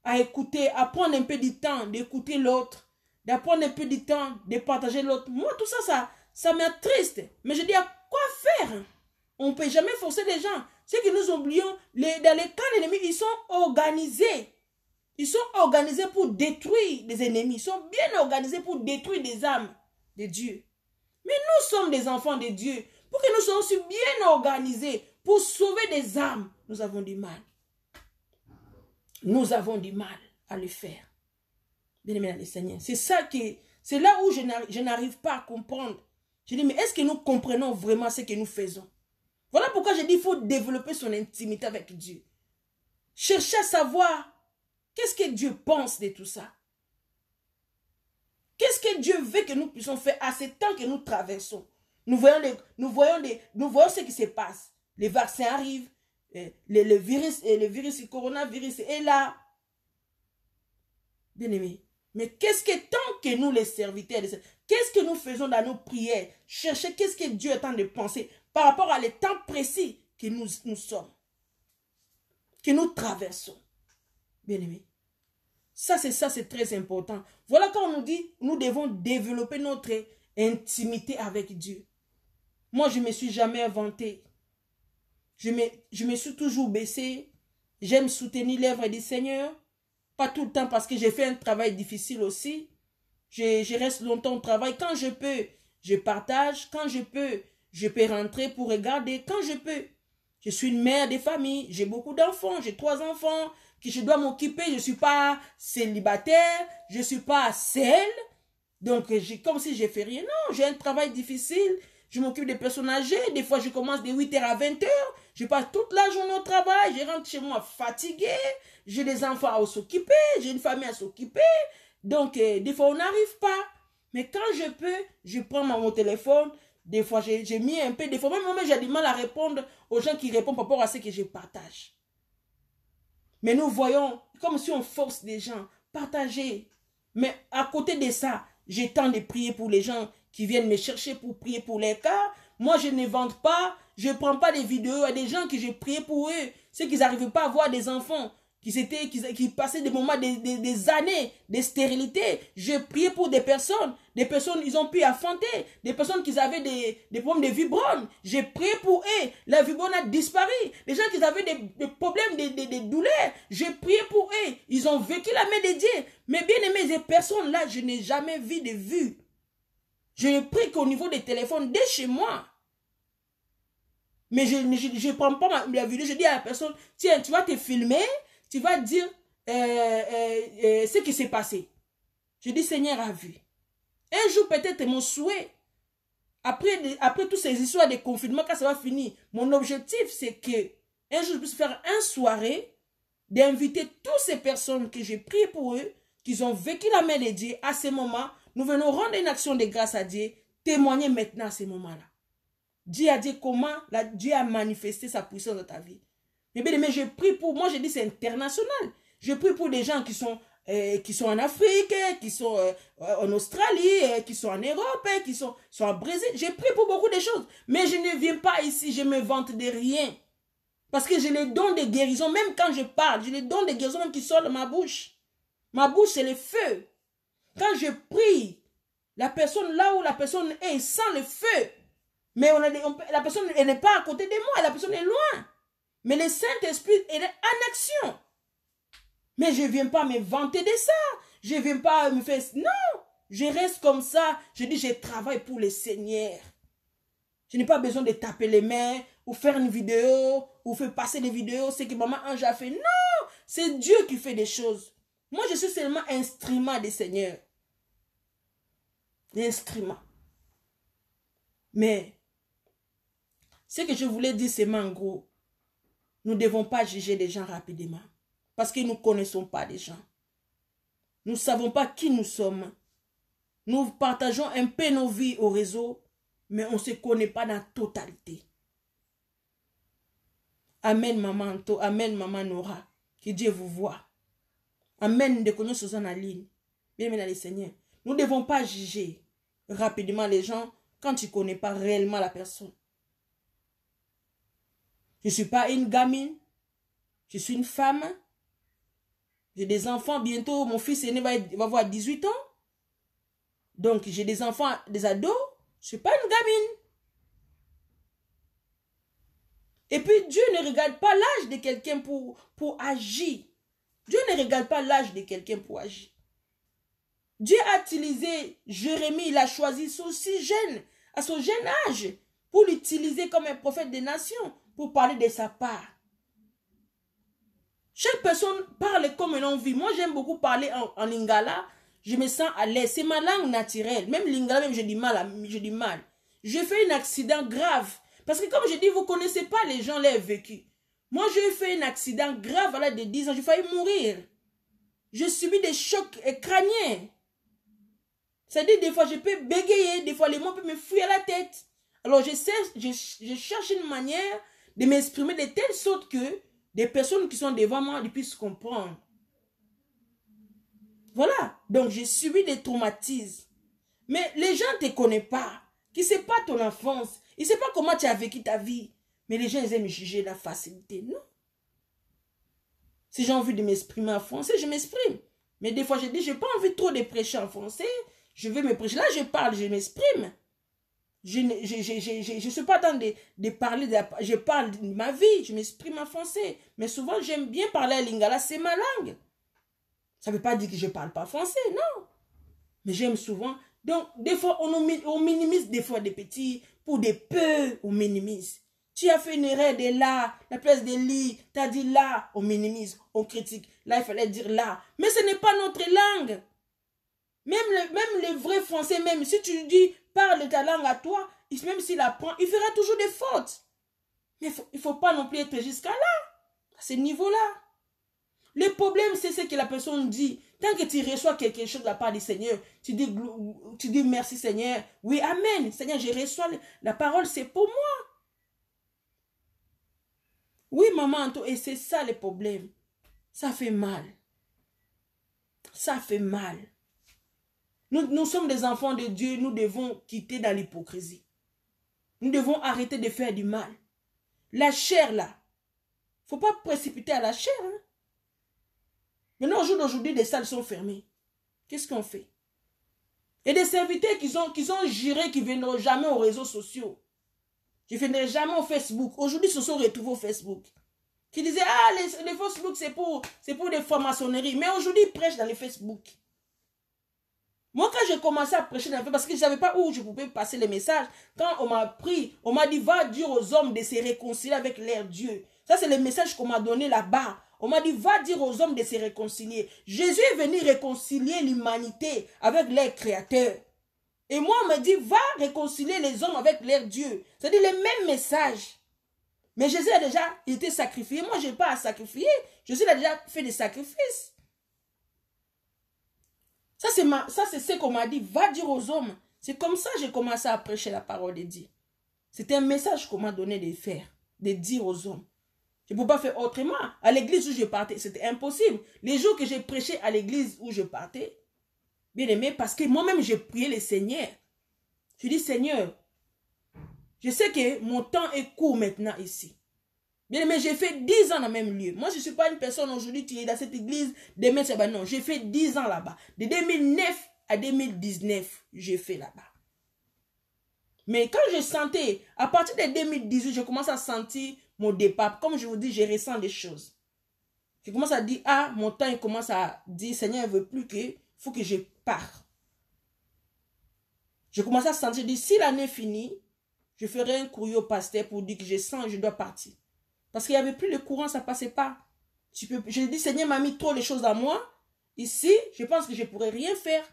à écouter, à prendre un peu du temps d'écouter l'autre, d'apprendre un peu du temps de partager l'autre. Moi, tout ça, ça m'attriste. Mais je dis, à quoi faire? On ne peut jamais forcer les gens. C'est que nous oublions, dans les camps ennemis, ils sont organisés. Ils sont organisés pour détruire les ennemis. Ils sont bien organisés pour détruire des âmes de Dieu. Mais nous sommes des enfants de Dieu. Pour que nous soyons aussi bien organisés pour sauver des âmes, nous avons du mal. Nous avons du mal à le faire. Bien-aimés dans le Seigneur. C'est là où je n'arrive pas à comprendre. Je dis, mais est-ce que nous comprenons vraiment ce que nous faisons? Voilà pourquoi je dis, il faut développer son intimité avec Dieu. Chercher à savoir qu'est-ce que Dieu pense de tout ça. Qu'est-ce que Dieu veut que nous puissions faire à ce temps que nous traversons. Nous voyons ce qui se passe. Les vaccins arrivent. Le coronavirus est là. Bien-aimés. Mais qu'est-ce que tant que nous les serviteurs, qu'est-ce que nous faisons dans nos prières? Chercher qu'est-ce que Dieu est en train de penser par rapport à les temps précis que nous sommes. Que nous traversons. Bien-aimés. Ça, c'est très important. Voilà quand on nous dit, nous devons développer notre intimité avec Dieu. Moi, je ne me suis jamais inventé. Je me suis toujours baissé. J'aime soutenir l'œuvre du Seigneur. Pas tout le temps parce que j'ai fait un travail difficile aussi. Je reste longtemps au travail. Quand je peux, je partage. Quand je peux rentrer pour regarder. Quand je peux. Je suis une mère de famille. J'ai beaucoup d'enfants. J'ai 3 enfants que je dois m'occuper. Je ne suis pas célibataire. Je ne suis pas seule. Donc, comme si je fais rien. Non, j'ai un travail difficile. Je m'occupe des personnes âgées. Des fois, je commence de 8h à 20h. Je passe toute la journée au travail. Je rentre chez moi fatiguée. J'ai des enfants à s'occuper. J'ai une famille à s'occuper. Donc, des fois, on n'arrive pas. Mais quand je peux, je prends mon téléphone. Des fois, j'ai mis un peu. Des fois, même moi, j'ai du mal à répondre aux gens qui répondent par rapport à ce que je partage. Mais nous voyons, comme si on force les gens. Partager. Mais à côté de ça, j'ai tant de prier pour les gens qui viennent me chercher pour prier pour les cas. Moi, je ne vante pas. Je ne prends pas des vidéos à des gens que j'ai prié pour eux. Ceux qui n'arrivaient pas à avoir des enfants. Qui passaient des moments, des années de stérilité. Je priais pour des personnes, ils ont pu affronter, des personnes qui avaient des problèmes de vibrone. J'ai prié pour eux, la vibrone a disparu. Les gens qui avaient des problèmes de douleurs, j'ai prié pour eux. Ils ont vécu la main de Dieu. Mais bien aimé, ces personnes-là, je n'ai jamais vu de vue. Je ne prie qu'au niveau des téléphones, dès chez moi. Mais je ne prends pas la vidéo, je dis à la personne, tiens, tu vas te filmer, tu vas dire ce qui s'est passé. Je dis, Seigneur a vu. Un jour, peut-être, mon souhait, après toutes ces histoires de confinement, quand ça va finir, mon objectif, c'est que un jour, je puisse faire une soirée, d'inviter toutes ces personnes que j'ai prié pour eux, qui ont vécu la main de Dieu. À ce moment, nous venons rendre une action de grâce à Dieu, témoigner maintenant à ce moment-là. Dieu a dit comment Dieu a manifesté sa puissance dans ta vie. Mais je prie pour, moi je dis c'est international. Je prie pour des gens qui sont en Afrique, qui sont en Australie, qui sont en Europe, qui sont au Brésil. Je prie pour beaucoup de choses. Mais je ne viens pas ici, je me vante de rien. Parce que j'ai les dons de guérison, même quand je parle, j'ai les dons de guérison même qui sortent de ma bouche. Ma bouche c'est le feu. Quand je prie, la personne là où la personne est sent le feu. Mais la personne elle n'est pas à côté de moi, la personne est loin. Mais le Saint-Esprit est en action. Mais je ne viens pas me vanter de ça. Je ne viens pas me faire... Non, je reste comme ça. Je dis, je travaille pour le Seigneur. Je n'ai pas besoin de taper les mains ou faire une vidéo ou faire passer des vidéos. C'est que maman Ange a fait. Non, c'est Dieu qui fait des choses. Moi, je suis seulement instrument du Seigneur. d'instruments. Mais, ce que je voulais dire, c'est en gros, nous ne devons pas juger les gens rapidement. Parce que nous ne connaissons pas les gens. Nous ne savons pas qui nous sommes. Nous partageons un peu nos vies au réseau, mais on ne se connaît pas dans la totalité. Amen, maman Anto. Amen, maman Nora. Que Dieu vous voie. Amen, de connaître Suzanne en ligne. Bienvenue, les Seigneurs. Nous ne devons pas juger rapidement les gens quand tu ne connais pas réellement la personne. Je ne suis pas une gamine. Je suis une femme. J'ai des enfants. Bientôt, mon fils aîné va avoir 18 ans. Donc, j'ai des enfants, des ados. Je ne suis pas une gamine. Et puis, Dieu ne regarde pas l'âge de quelqu'un pour agir. Dieu ne regarde pas l'âge de quelqu'un pour agir. Dieu a utilisé Jérémie, il a choisi son si jeune, à son jeune âge, pour l'utiliser comme un prophète des nations, pour parler de sa part. Chaque personne parle comme une envie. Moi, j'aime beaucoup parler en lingala. Je me sens à l'aise. C'est ma langue naturelle. Même lingala, même j'ai du mal. J'ai fait un accident grave. Parce que comme je dis, vous ne connaissez pas les gens les vécus. Moi, j'ai fait un accident grave à l'âge de 10 ans. J'ai failli mourir. J'ai subi des chocs crâniens. C'est-à-dire, des fois, je peux bégayer. Des fois, les mots peuvent me fuir à la tête. Alors, je cherche une manière de m'exprimer de telle sorte que des personnes qui sont devant moi puissent comprendre. Voilà. Donc, j'ai subi des traumatismes. Mais les gens ne te connaissent pas. Qui ne savent pas ton enfance. Ils ne savent pas comment tu as vécu ta vie. Mais les gens, ils aiment juger la facilité. Non. Si j'ai envie de m'exprimer en français, je m'exprime. Mais des fois, je dis, je n'ai pas envie trop de prêcher en français. Je veux me prêcher. Là, je parle, je m'exprime. Je ne suis pas en train de parler, je parle de ma vie, je m'exprime en français. Mais souvent, j'aime bien parler à lingala, c'est ma langue. Ça ne veut pas dire que je ne parle pas français, non. Mais j'aime souvent. Donc, des fois, on minimise des fois des petits, pour des peu, on minimise. Tu as fait une erreur de là, la place de li, tu as dit là, on minimise, on critique. Là, il fallait dire là. Mais ce n'est pas notre langue. Même le vrai français, même si tu lui dis, parle ta langue à toi, même s'il apprend, il fera toujours des fautes. Mais il ne faut pas non plus être jusqu'à là, à ce niveau-là. Le problème, c'est ce que la personne dit. Tant que tu reçois quelque chose de la part du Seigneur, tu dis merci Seigneur. Oui, amen. Seigneur, je reçois la parole, c'est pour moi. Oui, maman, et c'est ça le problème. Ça fait mal. Ça fait mal. Nous sommes des enfants de Dieu, nous devons quitter dans l'hypocrisie. Nous devons arrêter de faire du mal. La chair, là, il ne faut pas précipiter à la chair. Hein? Maintenant, au jour d'aujourd'hui, les salles sont fermées. Qu'est-ce qu'on fait? Et des serviteurs qui ont juré qu'ils ne viendront jamais aux réseaux sociaux. Je ne viendrai jamais au Facebook. Aujourd'hui, ils se sont retrouvés au Facebook. Qui disaient, ah, les Facebook, c'est pour des francs-maçonneries. Mais aujourd'hui, ils prêchent dans les Facebook. Moi, quand j'ai commencé à prêcher dans le Facebook, parce que je ne savais pas où je pouvais passer les messages, quand on m'a dit, va dire aux hommes de se réconcilier avec leur Dieu. Ça, c'est le message qu'on m'a donné là-bas. On m'a dit, va dire aux hommes de se réconcilier. Jésus est venu réconcilier l'humanité avec leur Créateur. Et moi, on m'a dit, va réconcilier les hommes avec leur Dieu. C'est-à-dire le même message. Mais Jésus a déjà été sacrifié. Moi, je n'ai pas à sacrifier. Jésus a déjà fait des sacrifices. Ça, c'est ce qu'on m'a dit. Va dire aux hommes. C'est comme ça que j'ai commencé à prêcher la parole de Dieu. C'était un message qu'on m'a donné de faire. De dire aux hommes. Je ne peux pas faire autrement. À l'église où je partais, c'était impossible. Les jours que j'ai prêché à l'église où je partais, bien aimé, parce que moi-même, j'ai prié le Seigneur. Je dis, Seigneur, je sais que mon temps est court maintenant ici. Bien aimé, j'ai fait 10 ans dans le même lieu. Moi, je ne suis pas une personne aujourd'hui qui est dans cette église. Demain, c'est ben non. J'ai fait 10 ans là-bas. De 2009 à 2019, j'ai fait là-bas. Mais quand je sentais, à partir de 2018, je commence à sentir mon départ. Comme je vous dis, je ressens des choses. Je commence à dire, ah, mon temps, il commence à dire, Seigneur, il ne veut plus que, il faut que je parte. Je commence à sentir, je dis, si l'année finit, je ferai un courrier au pasteur pour dire que je sens que je dois partir. Parce qu'il n'y avait plus de courant, ça ne passait pas. Je dis, Seigneur m'a mis trop les choses à moi. Ici, je pense que je ne pourrais rien faire.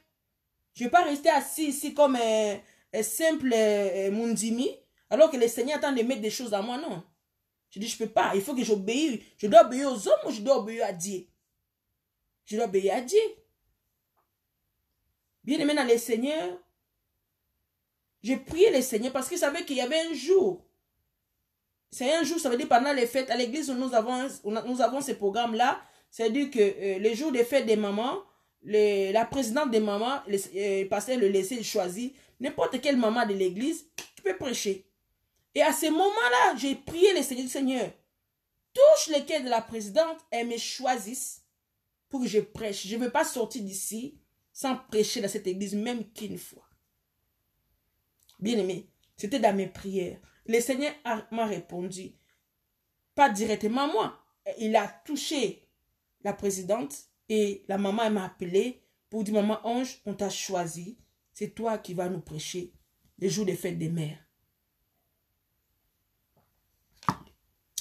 Je ne vais pas rester assis ici comme un simple Mundimi, alors que le Seigneur attend de mettre des choses à moi, non. Je dis, je ne peux pas. Il faut que j'obéisse. Je dois obéir aux hommes ou je dois obéir à Dieu? Je dois obéir à Dieu. Bien aimé dans le Seigneur, j'ai prié le Seigneur parce qu'il savait qu'il y avait un jour. C'est un jour, ça veut dire pendant les fêtes. À l'église, nous avons ce programme-là. C'est-à-dire que les jours des fêtes des mamans, la présidente des mamans, le pasteur le laissait choisir. N'importe quelle maman de l'église, tu peux prêcher. Et à ce moment-là, j'ai prié le Seigneur, Seigneur, touche les cœurs de la présidente et me choisisse pour que je prêche. Je ne veux pas sortir d'ici sans prêcher dans cette église, même qu'une fois. Bien aimé, c'était dans mes prières. Le Seigneur m'a répondu, pas directement moi. Il a touché la présidente et la maman m'a appelé pour dire, maman Ange, on t'a choisi. C'est toi qui vas nous prêcher les jours des fêtes des mères.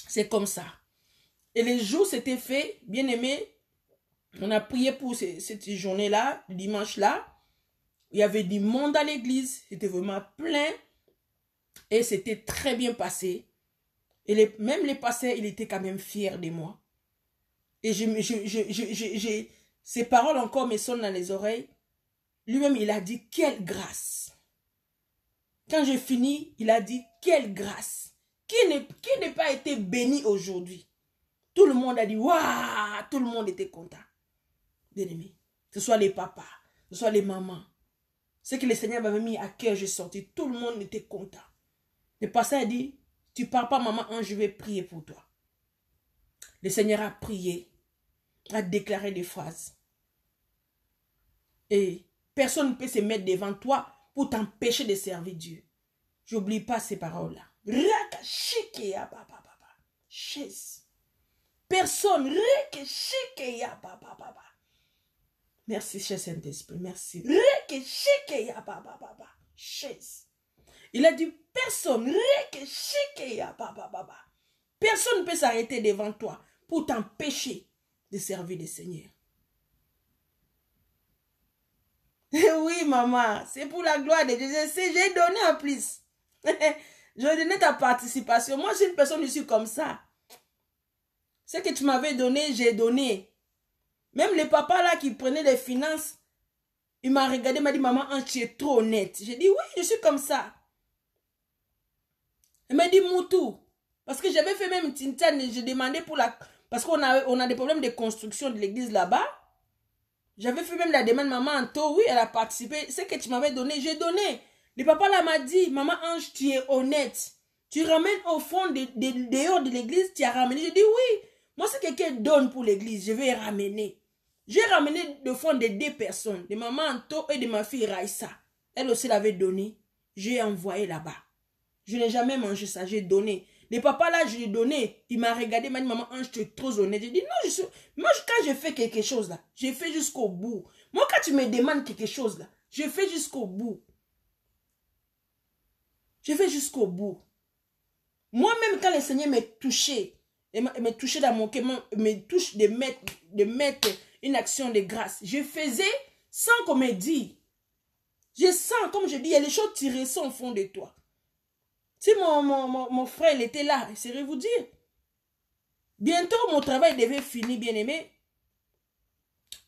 C'est comme ça. Et les jours s'étaient faits, bien aimé. On a prié pour cette journée-là, le dimanche-là. Il y avait du monde à l'église. C'était vraiment plein. Et c'était très bien passé. Et même les pasteurs, il était quand même fier de moi. Et ces paroles encore me sonnent dans les oreilles. Lui-même, il a dit, quelle grâce. Quand j'ai fini, il a dit, quelle grâce. Qui n'est pas été béni aujourd'hui? Tout le monde a dit, waouh, tout le monde était content. Bien aimé, que ce soit les papas, que ce soit les mamans. Ce que le Seigneur m'avait mis à cœur, j'ai sorti. Tout le monde était content. Le pasteur a dit, tu ne pars pas, maman, je vais prier pour toi. Le Seigneur a prié, a déclaré des phrases. Et personne ne peut se mettre devant toi pour t'empêcher de servir Dieu. J'oublie pas ces paroles-là. Personne. Merci, cher Saint-Esprit. Merci. Il a dit, personne. Personne ne peut s'arrêter devant toi pour t'empêcher de servir le Seigneur. Oui, maman, c'est pour la gloire de Dieu. J'ai donné en plus. Je donné ta participation. Moi, je suis une personne ici comme ça. Ce que tu m'avais donné, j'ai donné. Même le papa là qui prenait les finances, il m'a regardé, il m'a dit, maman, tu es trop honnête. J'ai dit, oui, je suis comme ça. Il m'a dit, Moutou. Parce que j'avais fait même une tintane, j'ai demandé pour la... Parce qu'on a des problèmes de construction de l'église là-bas. J'avais fait même la demande, maman Anto, oui, elle a participé. Ce que tu m'avais donné, j'ai donné. Le papa là m'a dit, maman Ange, tu es honnête. Tu ramènes au fond dehors de l'église, tu as ramené. J'ai dit, oui, moi si quelqu'un donne pour l'église, je vais ramener. J'ai ramené le fond de 2 personnes, de maman Anto et de ma fille Raïssa. Elle aussi l'avait donné. J'ai envoyé là-bas. Je n'ai jamais mangé ça, j'ai donné. Le papa là, je lui ai donné. Il m'a regardé, il m'a dit, maman Ange, tu es trop honnête. J'ai dit, non, moi, quand je fais quelque chose là, je fais jusqu'au bout. Moi, quand tu me demandes quelque chose là, je fais jusqu'au bout. Je fais jusqu'au bout. Moi-même, quand le Seigneur m'a touché, me touché dans mon cœur, me touche de mettre une action de grâce, je faisais sans qu'on me dise. Je sens, comme je dis, il y a les choses qui ressortent au fond de toi. Si mon frère il était là, il saurait vous dire. Bientôt, mon travail devait finir, bien aimé.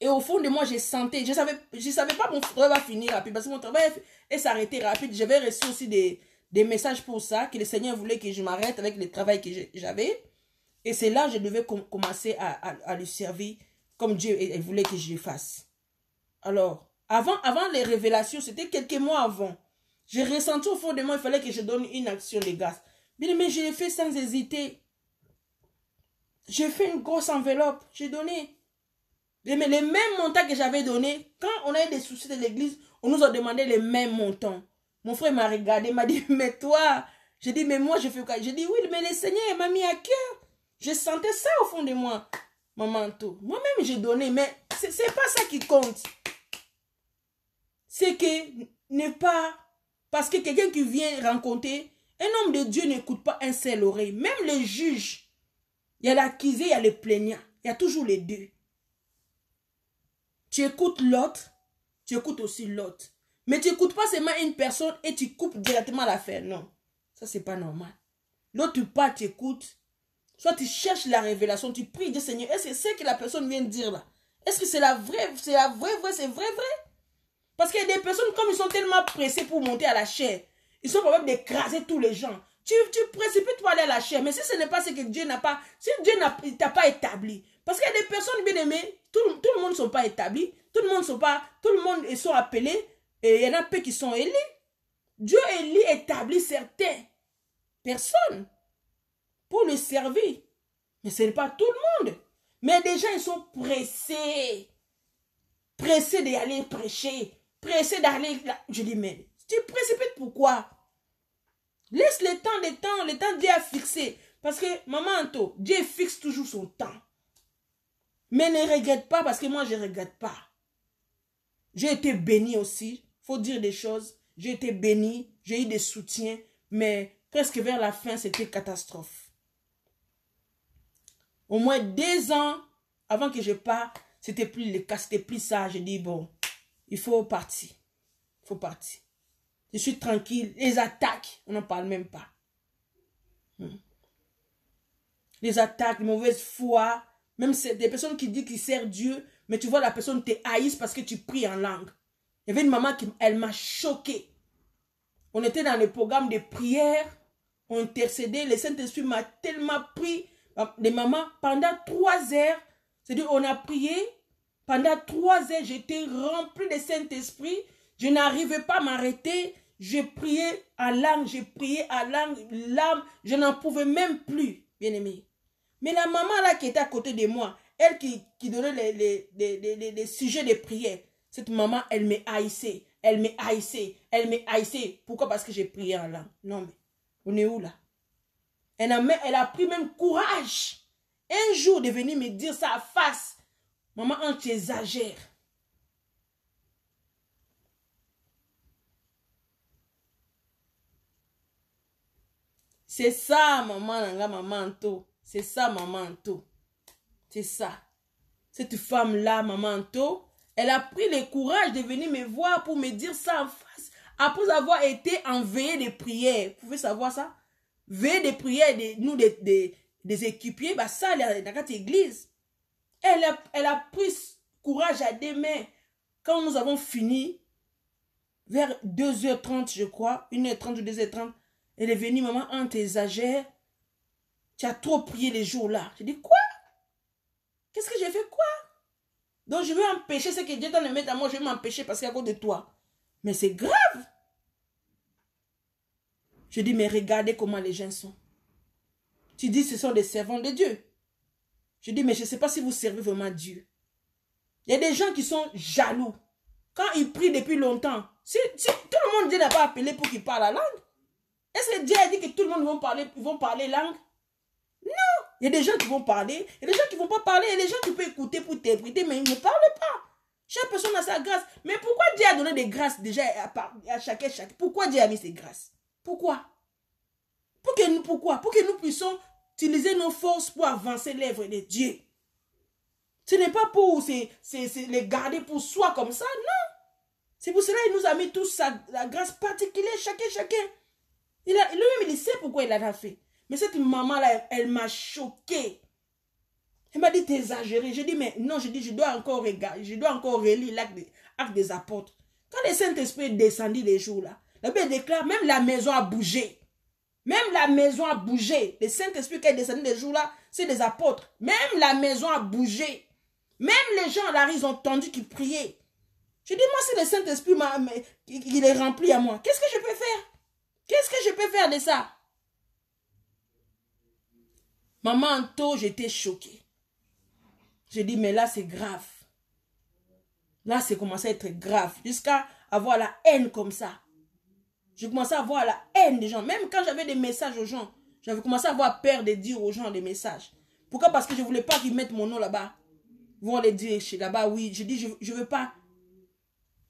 Et au fond de moi, je sentais, je savais pas mon frère va finir rapide, parce que mon travail s'arrêtait rapide. J'avais reçu aussi des messages pour ça, que le Seigneur voulait que je m'arrête avec le travail que j'avais. Et c'est là que je devais commencer à lui servir comme Dieu voulait que je le fasse. Alors, avant les révélations, c'était quelques mois avant. J'ai ressenti au fond de moi, il fallait que je donne une action de grâce. Bien, mais je l'ai fait sans hésiter. J'ai fait une grosse enveloppe, j'ai donné. Mais les mêmes montants que j'avais donné, quand on a eu des soucis de l'église, on nous a demandé les mêmes montants. Mon frère m'a regardé, m'a dit, mais toi, j'ai dit, mais moi, je fais quoi? J'ai dit, oui, mais le Seigneur m'a mis à cœur. Je sentais ça au fond de moi, maman, tout. Moi-même, j'ai donné, mais c'est pas ça qui compte. C'est que ne pas... Parce que quelqu'un qui vient rencontrer, un homme de Dieu n'écoute pas un seul oreille. Même les juges, il y a l'accusé, il y a le plaignant. Il y a toujours les deux. Tu écoutes l'autre, tu écoutes aussi l'autre. Mais tu n'écoutes pas seulement une personne et tu coupes directement l'affaire. Non, ça c'est pas normal. L'autre part, tu écoutes. Soit tu cherches la révélation, tu pries, dis Seigneur, est-ce que c'est ce que la personne vient de dire là? Est-ce que c'est la vraie, c'est vrai? Parce qu'il y a des personnes, comme ils sont tellement pressés pour monter à la chair, ils sont capables d'écraser tous les gens. Tu précipites pour aller à la chair, mais si ce n'est pas ce que Dieu n'a pas, si Dieu t'a pas établi, parce qu'il y a des personnes bien aimées, tout le monde ne sont pas établis, tout le monde ils sont appelés, et il y en a peu qui sont élus. Dieu établit certaines personnes pour le servir. Mais ce n'est pas tout le monde. Mais des gens, ils sont pressés. Pressés d'aller prêcher. Pressés d'aller... Je dis, mais tu précipites pourquoi? Laisse le temps Dieu a fixé. Parce que, maman Anto, Dieu fixe toujours son temps. Mais ne regrette pas, parce que moi, je ne regrette pas. J'ai été béni aussi. Il faut dire des choses. J'ai été béni. J'ai eu des soutiens. Mais presque vers la fin, c'était catastrophe. Au moins 2 ans avant que je parte, c'était plus le cas, c'était plus ça. J'ai dit, bon, il faut partir. Il faut partir. Je suis tranquille. Les attaques, on n'en parle même pas. Les attaques, les mauvaises foi. Même des personnes qui disent qu'ils servent Dieu, mais tu vois la personne te haïsse parce que tu pries en langue. Il y avait une maman qui elle m'a choquée. On était dans le programme de prière, on intercédait, le Saint-Esprit m'a tellement pris. Les mamans, pendant 3 heures, c'est-à-dire on a prié, pendant 3 heures, j'étais remplie de Saint-Esprit, je n'arrivais pas à m'arrêter, je priais à langue, l'âme, je n'en pouvais même plus, bien aimé. Mais la maman là qui était à côté de moi, elle qui donnait les sujets de prière, cette maman, elle me haïssait, elle me haïssait. Pourquoi? Parce que j'ai prié en langue. Non mais, on est où là? Elle a pris même courage. Un jour de venir me dire ça à face. Maman, tu exagères. C'est ça, maman Anto. C'est ça, maman Anto. C'est ça. Cette femme-là, maman Anto, elle a pris le courage de venir me voir pour me dire ça en face. Après avoir été en veillée de prière. Vous pouvez savoir ça? Veillée de prière, des équipiers, bah ça, dans notre église. Elle a pris courage à deux mains. Quand nous avons fini, vers 2h30, je crois, 1h30 ou 2h30, elle est venue, maman, on t'exagère. Tu as trop prié les jours-là. J'ai dit, quoi? Qu'est-ce que j'ai fait, quoi? Donc, je veux empêcher ce que Dieu t'a mis à moi, je veux m'empêcher parce qu'à cause de toi. Mais c'est grave. Je dis, mais regardez comment les gens sont. Tu dis, ce sont des servants de Dieu. Je dis, mais je ne sais pas si vous servez vraiment Dieu. Il y a des gens qui sont jaloux. Quand ils prient depuis longtemps, si tout le monde, Dieu n'a pas appelé pour qu'ils parlent la langue. Est-ce que Dieu a dit que tout le monde vont parler langue? Non. Il y a des gens qui vont parler, il y a des gens qui ne vont pas parler, il y a des gens qui peuvent écouter pour t'écouter, mais ils ne parlent pas. Chaque personne a sa grâce. Mais pourquoi Dieu a donné des grâces déjà à chacun? Pourquoi Dieu a mis ses grâces? Pourquoi? Pourquoi? Pour que nous puissions utiliser nos forces pour avancer l'œuvre de Dieu. Ce n'est pas pour les garder pour soi comme ça, non. C'est pour cela qu'il nous a mis tous la grâce particulière, chacun. Lui-même, il sait pourquoi il l'a fait. Mais cette maman-là, elle m'a choquée. Elle m'a dit, t'es exagéré. Je dis, mais non, je dois encore regarder, je dois encore relire l'acte des apôtres. Quand le Saint-Esprit est descendu les jours-là, la Bible déclare, même la maison a bougé. Même la maison a bougé. Le Saint-Esprit qui est descendu les jours-là, c'est des apôtres. Même la maison a bougé. Même les gens là, ils ont entendu qu'ils priaient. Je dis, moi, si le Saint-Esprit il est rempli à moi, qu'est-ce que je peux faire? Qu'est-ce que je peux faire de ça? Maman Anto, j'étais choquée. J'ai dit, mais là, c'est grave. Là, c'est commencé à être grave. Jusqu'à avoir la haine comme ça. J'ai commencé à avoir la haine des gens. Même quand j'avais des messages aux gens, j'avais commencé à avoir peur de dire aux gens des messages. Pourquoi? Parce que je ne voulais pas qu'ils mettent mon nom là-bas. Ils vont les dire là-bas, oui. Je dis, je ne veux pas.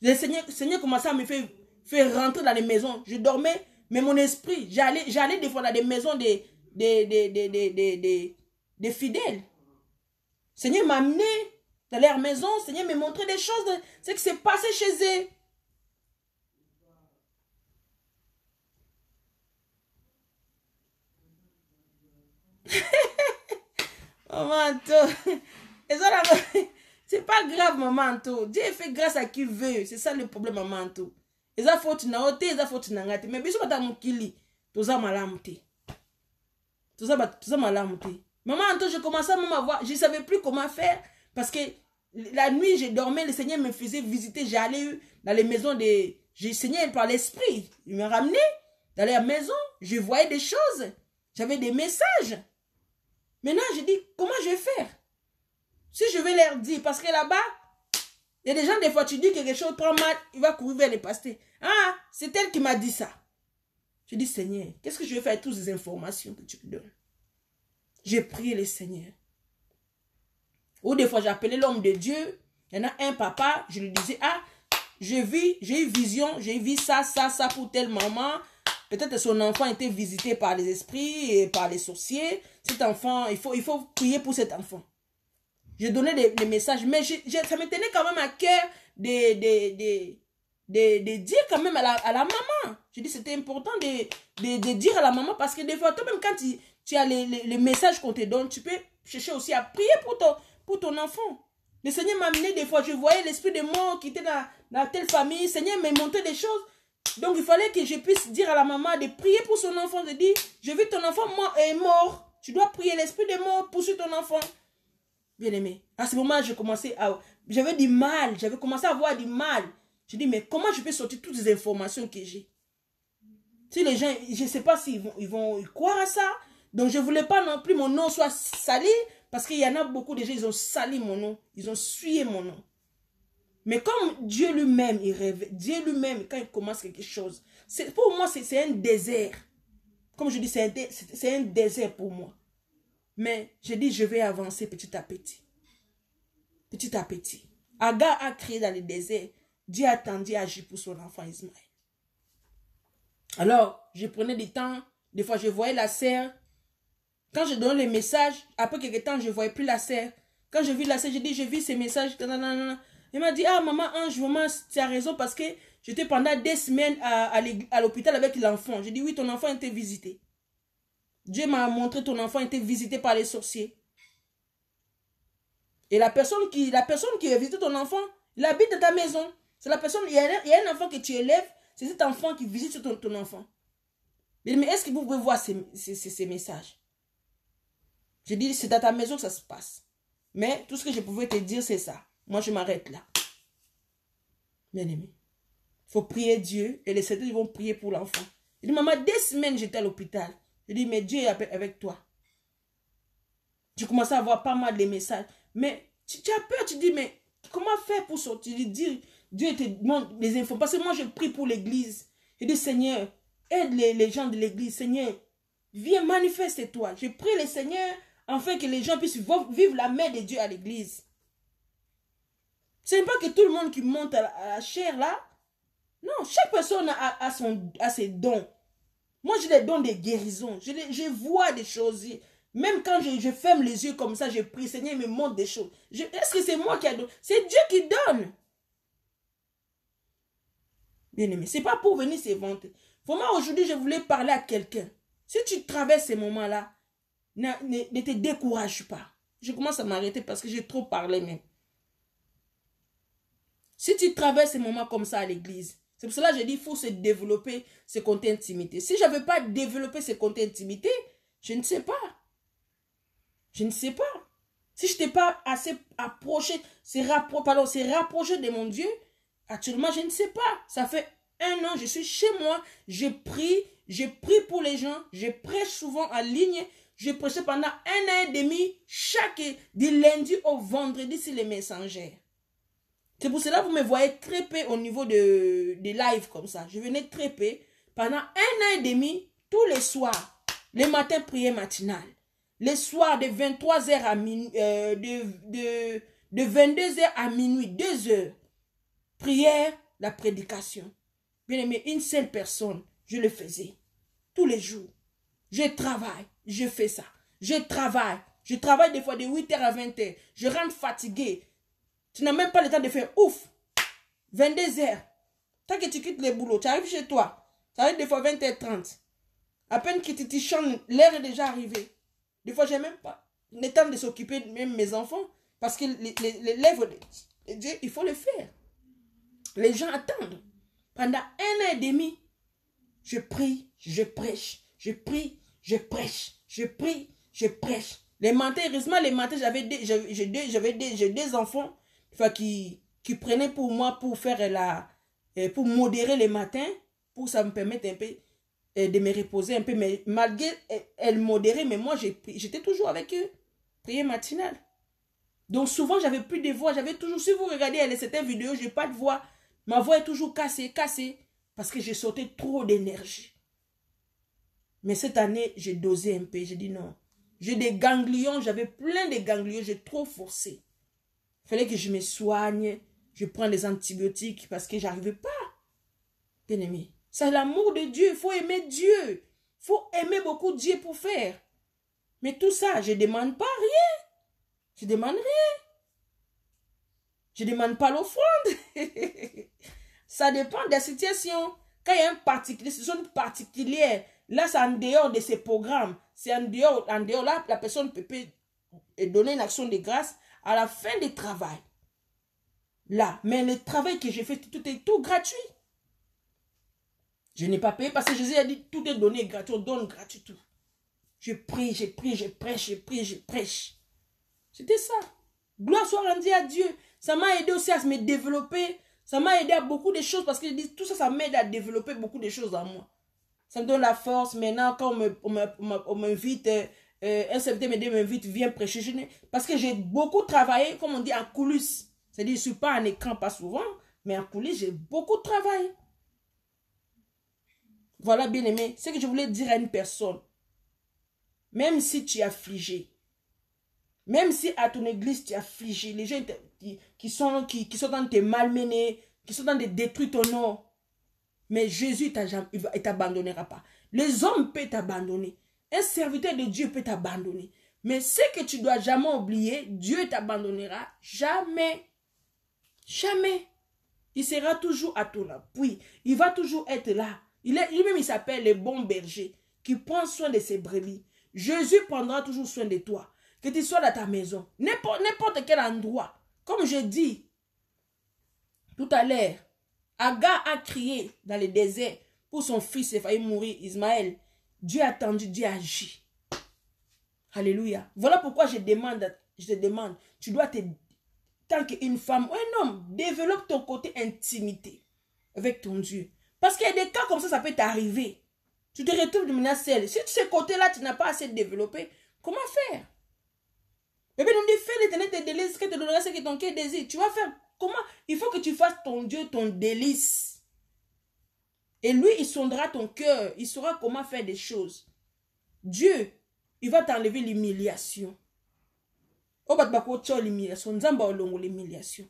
Le Seigneur commençait à me faire rentrer dans les maisons. Je dormais, mais mon esprit, j'allais des fois dans des maisons des fidèles. Le Seigneur m'a amené dans leur maison. Le Seigneur m'a montré des choses. Ce qui s'est passé chez eux. Maman Anto. Et ça, c'est pas grave, maman Anto. Dieu fait grâce à qui veut. C'est ça le problème, maman Anto. Et ça faut tu n'as ôté, ça faut tu n'as gâté. Mais bien sûr, tu as mon kili. Tout ça m'a lamté. Tout ça m'a lamté. Maman Anto, je commençais à voir. Je ne savais plus comment faire. Parce que la nuit, je dormais. Le Seigneur me faisait visiter. J'allais dans les maisons de... Je saignais par l'esprit. Il me ramenait dans la maison. Je voyais des choses. J'avais des messages. Maintenant, je dis, comment je vais faire? Si je vais leur dire, parce que là-bas, il y a des gens, des fois, tu dis que quelque chose prend mal, il va courir vers les pasteurs. Ah, c'est elle qui m'a dit ça. Je dis, Seigneur, qu'est-ce que je vais faire avec toutes ces informations que tu me donnes? J'ai prié le Seigneur. Ou des fois, j'appelais l'homme de Dieu. Il y en a un papa, je lui disais, ah, j'ai eu vision, j'ai vu ça pour telle maman. Peut-être son enfant était visité par les esprits et par les sorciers. Cet enfant, il faut prier pour cet enfant. Je donnais des messages, mais ça me tenait quand même à cœur de dire quand même à la maman. Je dis c'était important de dire à la maman parce que des fois, toi-même quand tu as les messages qu'on te donne, tu peux chercher aussi à prier pour ton enfant. Le Seigneur m'a amené des fois, je voyais l'esprit de mort qui était dans telle famille. Le Seigneur m'a montré des choses. Donc, il fallait que je puisse dire à la maman de prier pour son enfant, de dire, je veux ton enfant est mort. Tu dois prier l'esprit de mort pour ton enfant. Bien aimé. À ce moment, j'avais du mal. J'avais commencé à avoir du mal. Je dis, mais comment je peux sortir toutes les informations que j'ai? Si les gens, je ne sais pas s'ils vont croire à ça. Donc, je ne voulais pas non plus mon nom soit sali. Parce qu'il y en a beaucoup de gens, ils ont sali mon nom. Ils ont sué mon nom. Mais comme Dieu lui-même, il rêve, Dieu lui-même, quand il commence quelque chose, pour moi, c'est un désert. Comme je dis, c'est un désert pour moi. Mais je dis, je vais avancer petit à petit. Petit à petit. Agar a créé dans le désert. Dieu a attendu à agir pour son enfant Ismaël. Alors, je prenais du temps. Des fois, je voyais la sœur. Quand je donnais les messages, après quelques temps, je ne voyais plus la sœur. Quand je vis la sœur, je dis, je vis ces messages. Il m'a dit, ah maman Ange, vraiment, tu as raison parce que j'étais pendant des semaines à l'hôpital avec l'enfant. J'ai dit, oui, ton enfant était visité. Dieu m'a montré ton enfant était visité par les sorciers. Et la personne qui a visité ton enfant, il habite dans ta maison. C'est la personne, il y a un enfant que tu élèves, c'est cet enfant qui visite ton enfant. Mais est-ce que vous pouvez voir ces messages? J'ai dit, c'est dans ta maison que ça se passe. Mais tout ce que je pouvais te dire, c'est ça. Moi, je m'arrête là. Bien aimé. Il faut prier Dieu et les Seigneurs vont prier pour l'enfant. Il dit, maman, des semaines, j'étais à l'hôpital. Je dis, mais Dieu est avec toi. Tu commences à avoir pas mal de messages. Mais tu as peur, tu dis, mais comment faire pour sortir? Dieu te demande des infos. Parce que moi, je prie pour l'église. Je dis, Seigneur, aide les gens de l'église. Seigneur, viens, manifeste-toi. Je prie le Seigneur afin que les gens puissent vivre la main de Dieu à l'église. Ce n'est pas que tout le monde qui monte à la chair là. Non, chaque personne a ses dons. Moi, j'ai les dons de guérison. Je vois des choses. Même quand je ferme les yeux comme ça, je prie. Seigneur, il me montre des choses. Est-ce que c'est moi qui ai donné? C'est Dieu qui donne. Bien aimé, ce n'est pas pour venir se vanter. Vraiment, aujourd'hui, je voulais parler à quelqu'un. Si tu traverses ces moments-là, ne te décourage pas. Je commence à m'arrêter parce que j'ai trop parlé même. Si tu traverses ces moments comme ça à l'église, c'est pour cela que je dis qu'il faut se développer ce côté intimité. Si je n'avais pas développé ce côté intimité, je ne sais pas. Je ne sais pas. Si je n'étais pas assez approché, se rapproché de mon Dieu, actuellement, je ne sais pas. Ça fait 1 an, je suis chez moi, je prie pour les gens, je prêche souvent en ligne. Je prêchais pendant 1 an et demi, du lundi au vendredi sur les messengers. C'est pour cela que vous me voyez très peu au niveau des lives comme ça. Je venais très peu. Pendant 1 an et demi, tous les soirs, les matins, prière matinale. Les soirs, de 23h à minuit, de 22h à minuit, 2 heures. Prière, la prédication. Bien aimé, une seule personne, je le faisais. Tous les jours. Je travaille, je fais ça. Je travaille des fois de 8h à 20h. Je rentre fatigué. Tu n'as même pas le temps de faire ouf. 22h. Tant que tu quittes le boulot, tu arrives chez toi. Ça arrive des fois 20h30. À peine que tu chantes, l'heure est déjà arrivée. Des fois, j'ai même pas le temps de s'occuper de même mes enfants. Parce que les lèvres de Dieu, il faut le faire. Les gens attendent. Pendant 1 an et demi, je prie, je prêche. Je prie, je prêche. Je prie, je prêche. Les matins, heureusement, les matins, j'avais des enfants qui prenaient pour moi pour faire pour modérer les matins, pour que ça me permette un peu de me reposer un peu. Mais malgré elles modéraient, mais moi, j'étais toujours avec eux. Prière matinale. Donc souvent, j'avais plus de voix. J'avais toujours, si vous regardez certaines vidéos, j'ai pas de voix. Ma voix est toujours cassée. Parce que j'ai sauté trop d'énergie. Mais cette année, j'ai dosé un peu. J'ai dit non. J'ai des ganglions. J'avais plein de ganglions. J'ai trop forcé. Il fallait que je me soigne. Je prends des antibiotiques parce que j'arrivais pas. Bien aimé. C'est l'amour de Dieu. Il faut aimer Dieu. Il faut aimer beaucoup Dieu pour faire. Mais tout ça, je ne demande pas rien. Je ne demande rien. Je ne demande pas l'offrande. Ça dépend de la situation. Quand il y a un particulier, situation particulière, là, c'est en dehors de ces programmes. C'est en dehors, là, la personne peut donner une action de grâce à la fin du travail. Là, mais le travail que j'ai fait, tout est tout gratuit. Je n'ai pas payé parce que Jésus a dit tout est donné gratuit, on donne gratuit tout. Je prie, je prie, je prêche, je prie, je prêche. C'était ça. Gloire soit rendue à Dieu. Ça m'a aidé aussi à me développer. Ça m'a aidé à beaucoup de choses parce que je dis, tout ça, ça m'aide à développer beaucoup de choses en moi. Ça me donne la force. Maintenant, quand on m'invite, un serviteur m'invite, viens prêcher. Parce que j'ai beaucoup travaillé, comme on dit, en coulisses. C'est-à-dire, je ne suis pas en écran, pas souvent, mais en coulisses, j'ai beaucoup travaillé. Voilà, bien aimé, ce que je voulais dire à une personne. Même si tu es affligé, même si à ton église tu es affligé, les gens qui sont en train de te malmener, qui sont en train de détruire ton nom, mais Jésus ne t'abandonnera pas. Les hommes peuvent t'abandonner. Un serviteur de Dieu peut t'abandonner. Mais ce que tu dois jamais oublier, Dieu ne t'abandonnera jamais. Jamais. Il sera toujours à ton appui. Il va toujours être là. Lui-même, il s'appelle le bon berger qui prend soin de ses brebis. Jésus prendra toujours soin de toi. Que tu sois dans ta maison, n'importe quel endroit. Comme je dis tout à l'heure, Agar a crié dans le désert pour son fils, il a failli mourir, Ismaël. Dieu a attendu, Dieu a agi. Alléluia. Voilà pourquoi je te demande, tu dois tant qu'une femme ou un homme, développe ton côté intimité avec ton Dieu. Parce qu'il y a des cas comme ça peut t'arriver. Tu te retrouves maintenant seul. Si ce côté-là, tu n'as pas assez développé, comment faire? Bébé nous dit, fais l'éternel tes délices, que te donnera ce que ton cœur désire. Tu vas faire comment? Il faut que tu fasses ton Dieu ton délice. Et lui, il sondera ton cœur. Il saura comment faire des choses. Dieu, il va t'enlever l'humiliation. O bat bako tcho l'humiliation. Nzamba olongo l'humiliation.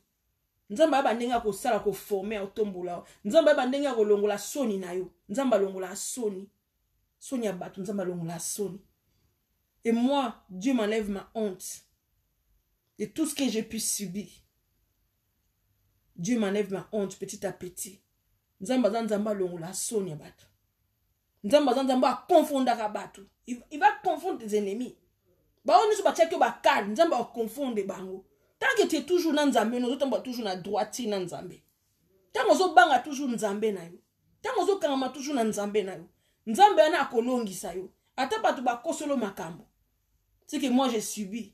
Nzamba ba ndenga ko sala ko former otombola. Nzamba ba ndenga ko longo la soni na yo. Nzamba longo la soni. Soni abatu nzamba longo la soni. Et moi, Dieu m'enlève ma honte de tout ce que j'ai pu subir. Dieu m'enlève ma honte petit à petit. Nzamba longo la soni abatu. Nzamba confondra batu. Il va confondre tes ennemis. Ba on ne pas checker ba calme, nzamba va confondre bango. Tant que tu es toujours dans Nzambe, nous sommes toujours na droite dans Nzambe. Tant que vous banga toujours Nzambe na yo. Tant que vous kangama toujours na Nzambe na yo. Nzambe ana akolongisa yo. Ata batu ba kosolo makambo. C'est que moi j'ai subi.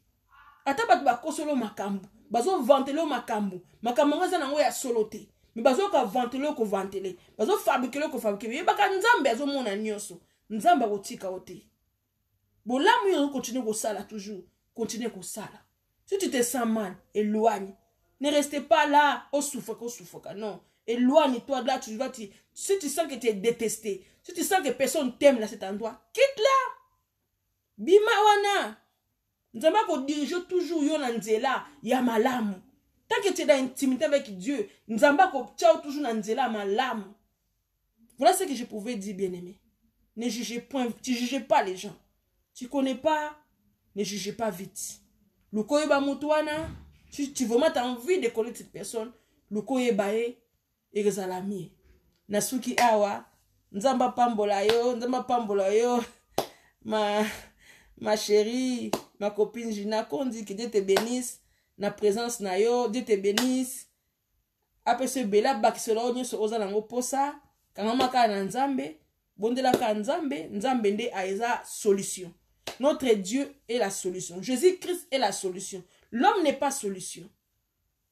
Ata batu ba kosolo makambo. Bazo ventelo makambo. Makambo ngaza na ngo ya solote. Mais bazo ka ventelo ko ventele. Bazo fabriquer ko fabriquer. Yebaka Nzambe azo mona nyonso. Nzambe akotika ote. Bolamu yo continue ko sala toujours. Continue ko sala. Si tu te sens mal, éloigne. Ne restez pas là, au souffre. Non. Éloigne-toi de là. Si tu sens que tu es détesté, si tu sens que personne t'aime dans cet endroit, quitte-la. Bima wana. Nzamba ko dirige toujours yo na nzela ya malamu. Tant que tu es dans l'intimité avec Dieu, Nzamba ko tchao toujours na nzela malamu. Voilà ce que je pouvais dire, bien-aimé. Ne jugez point, tu ne juges pas les gens. Tu ne connais pas, ne jugez pas vite. Luko yeba mutuana, si tu vraiment as envie de connaître cette personne, luko yeba e ezalami. Nasuki awa, nzamba pambola yo, ma ma chérie, ma copine Gina Kondi, que Dieu te bénisse. Na présence na yo, Dieu te bénisse. Après ce bela bakiselo nyoso oza nango posa, kangama ka na nzambe, bondela ka nzambe, nzambe nde aeza solution. Notre Dieu est la solution. Jésus-Christ est la solution. L'homme n'est pas solution.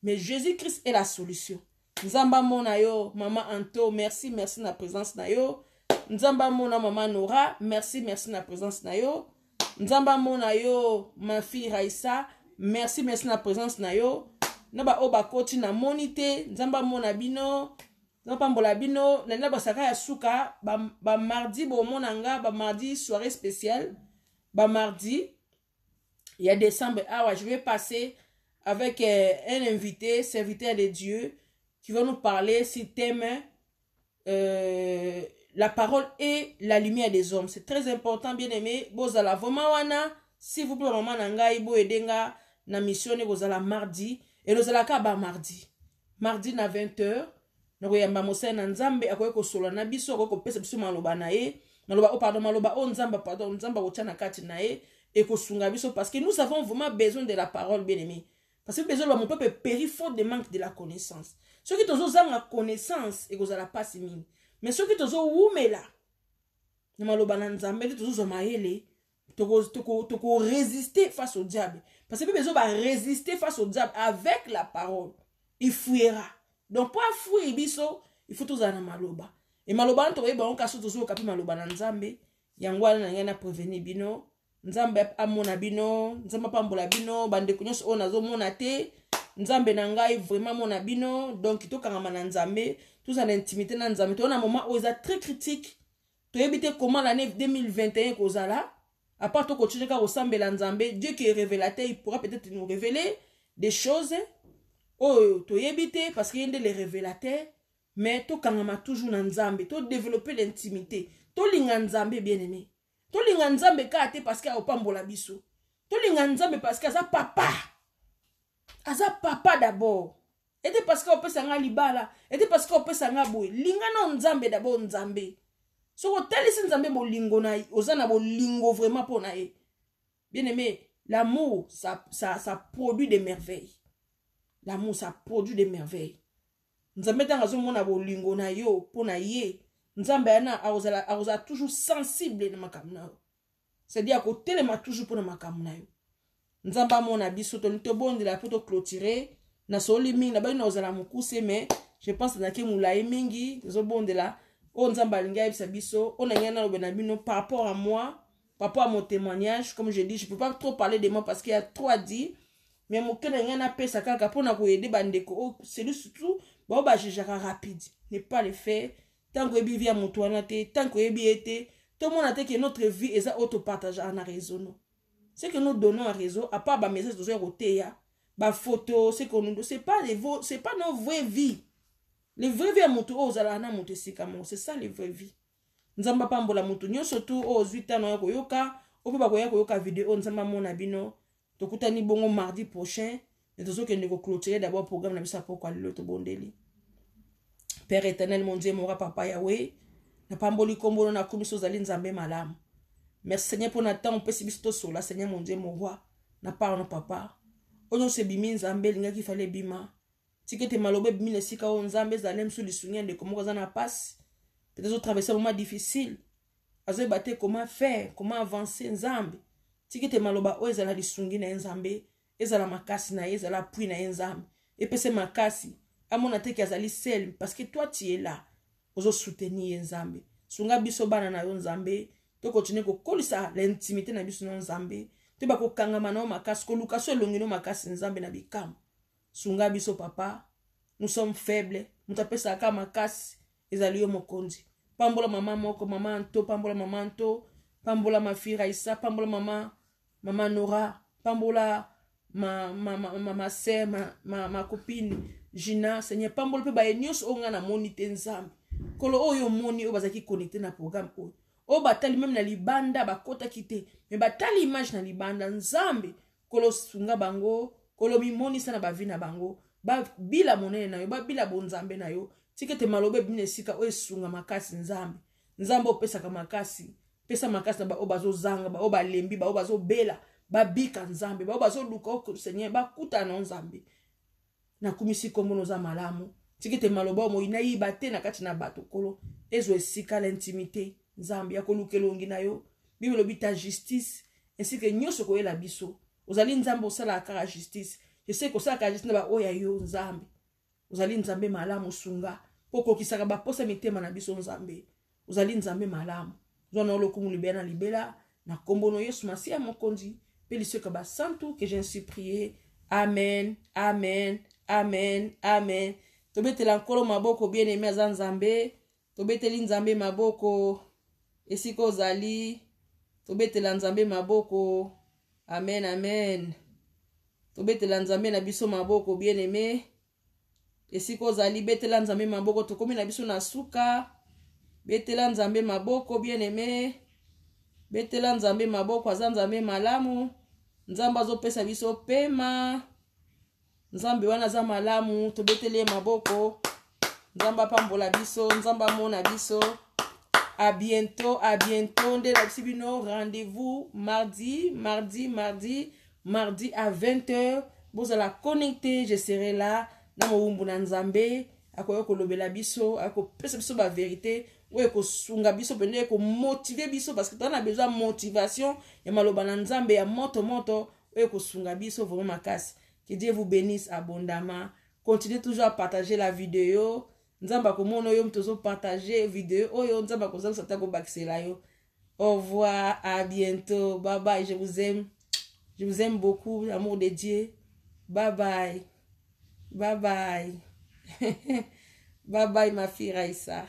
Mais Jésus-Christ est la solution. Nzamba mona yo, maman Anto, merci, merci na présence na yo. Nzamba mona maman Nora, merci, merci na présence na yo. Nzamba mona yo, ma fille Raissa, merci, merci na présence na yo. Naba oba koti na monite, nzamba mona bino, nzamba mbola bino, nana basaka ya suka, ba mardi bo monanga, ba mardi soirée spéciale, ba mardi, il y a décembre, ah ouais, je vais passer avec un invité, serviteur de Dieu, qui va nous parler si thème la parole et la lumière des hommes. C'est très important, bien aimé. Bozala vomawana, s'il vous plaît, maman nanga, ibo edenga, na mission, bozala mardi, et bozala kaba mardi. Mardi na 20h, na koyamba mosai na nzambe, akoye ko solo na biso, akoye ko pesa biso maloba na ye, maloba, oh pardon, maloba, oh nzamba, pardon, nzamba kotia na kati na ye, et ko sunga biso, parce que nous avons vraiment besoin de la parole, bien aimé. Parce que besoin de mon peuple périt faute de manque de la connaissance. Ceux qui ont la connaissance et que la passe mine. Mais ceux qui ont oumela, ne malobana nzambe, tous ont maïle, toko résister face au diable. Parce que besoin de résister face au diable avec la parole. Il fuira. Donc pour fuir biso, il faut tous en maloba. Et maloba to eba on kaso tous au kapi maloba nzambe, yangwa na ngana prévenir bino. Nzambe amona bino, nzamba pambola bino, bande kunyos o nazo mona te, nzambe na ngai vraiment mona bino, donc to kangama na nzambe, tout ça l'intimité na nzambe, to na moment où c'est très critique. To éviter comment l'année 2021 kozala, à part to continuer ka ressemble à nzambe, Dieu qui est révélateur, il pourra peut-être nous révéler des choses. Oh, to éviter parce qu'il y a des révélateurs, mais to kangama toujours na nzambe, to développer l'intimité, to linga nzambe bien aimé. To linga nzambe ka te parce que a opambola biso. To linga nzambe parce que aza papa. Aza papa d'abord. Et parce que opesa nga libala, et parce que opesa nga boy. Linga na nzambe d'abord nzambe. So ko telisi nzambe bo lingo na ozana bo lingo vraiment pour na e. Bien aimé, l'amour ça produit des merveilles. L'amour ça produit des merveilles. Nzambe tanga zo mona bo lingo na yo pour na ye. Nzambe ana aoza toujours sensible na makamna. C'est-à-dire que telema toujours pour na makamna yo. Nzamba mona biso to nito bondi la poto clôturer na soli mingi na ba na ozala mukuse mais je pense na ke mulai mingi zo bondi la o nzamba linga bisa biso on a nyana lo benabino par rapport à moi, par rapport à mon témoignage. Comme je dis, je peux pas trop parler de moi parce qu'il y a trop à dire, mais mon cœur n'a pas ça kaka pour na ko aider bandeko. C'est surtout ba ba jejaka rapide, ne pas le faire. Tant que vivia mutuanate, tant que été, tout le monde a dit que notre vie est auto-partage en réseau. Ce que nous donnons en réseau, à part les messages de côté, les photos, ce que nous donnons, c'est pas nos vraies vies. Les vraies vies à mutu, c'est ça les vraies vies. Nzamba pambola mutu, nyo surtout aux 8 ans, yoka, au peu yoka vidéo, nzamba mona bino, tokutani bongo mardi prochain, et tout ce que nous clôturer d'abord programme, na bisa pourquoi l'autre bondeli. Père éternel, mon Dieu, mon roi, papa Yahweh, na pamboli kombo na komiso zali nzambe malam. Merci Seigneur pour notre temps, on peut si bisto sola, Seigneur mon Dieu, mon roi, na pardon papa. Onyo se bimi nzambe, linga ki fallait bima. Tike te malobe bimi ne sika o nzambe zalem sous les souvenirs de comment on a passe. Peut-être traverser un moment difficile. Azo bate comment faire, comment avancer nzambe. Tike te maloba o ezala lisungi na nzambe, ezala makasi na ezala pui na nzambe. Et pese makasi. À mon attaque azali sel parce que toi tu es là ozo soutenir nzambe sunga biso bana na yo nzambe to continuer ko kolisa l'intimité na biso nzambe te ba ko kangama na makasi ko luka so longino makasi nzambe na bikam sunga biso papa. Nous sommes faibles, nous tapesa ka makasi ezali yo mokonzi pambola mama moko mama Anto, pambola mama Anto, pambola ma fille Raissa, pambola mama Nora, pambola ma sœur, ma copine Gina. Seigneur pambol pe ba nyos onga na monite nzambe kolo oyo moni o bazaki connecté na programme o batali même na libanda bakota kite mais batali image na libanda nzambe kolo sunga bango kolo mimoni sana ba vina bango ba bila monene na yo ba bila bonzambe na yo tikete malobe bine sika o esunga makasi nzambe opesa ka makasi pesa makasi na ba obazo zanga ba obalembi ba obazo bela ba bika nzambe ba obazo luka o Seigneur ba kuta na nzambe na kumisi kombo noza malamu tikete maloba mo ina yiba te na kati na bato kolo ezo esika l'intimité nzambe ya kolukelongi na yo Bible bita justice ainsi que nyoso ko yela biso ozali nzambe osala kaka justice je sais que osala justice na ba oya yo nzambe ozali nzambe malamu sunga poko kisaka ba posa mitema na biso nzambe ozali nzambe malamu zona olokumu libela na libela na kombo no Yesu Masia mokonzi pe liseka ba santu que j'ai ainsi prié amen amen amen amen tobetela nkolo maboko bien aimé za nzambe tobeteli nzambe maboko esika ozali tobetela nzambe maboko amen amen tobetela nzambe na biso maboko bien aimé esika ozali betela nzambe maboko tokomi na biso na suka betela nzambe maboko bien aimé betela nzambe maboko aza nzambe malamu nzambe azopesa biso pema nzambe wana za malamu tobetele maboko nzambe apambola biso nzambe amona biso à bientôt nde la bino rendez-vous mardi à 20h vous allez connecter je serai là na mowumbu na nzambe akoyo kolobela biso akopesa biso ba vérité ou ko sunga biso pende ko motiver biso parce que tu as besoin de motivation ya maloba na nzambe ya moto ou ko sunga biso vraiment makasi. Que Dieu vous bénisse abondamment. Continuez toujours à partager la vidéo. Nzamba komono yo mtozo partager vidéo oyo nzamba koza sata ko bakisela yo. Au revoir, à bientôt. Bye bye, je vous aime. Je vous aime beaucoup, l'amour de Dieu. Bye bye. Bye bye. Bye bye ma fille Raïssa.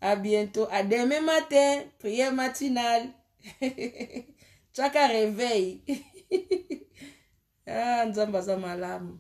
À bientôt. À demain matin, prière matinale. Chaka réveil. Ah, nzamba za malamu.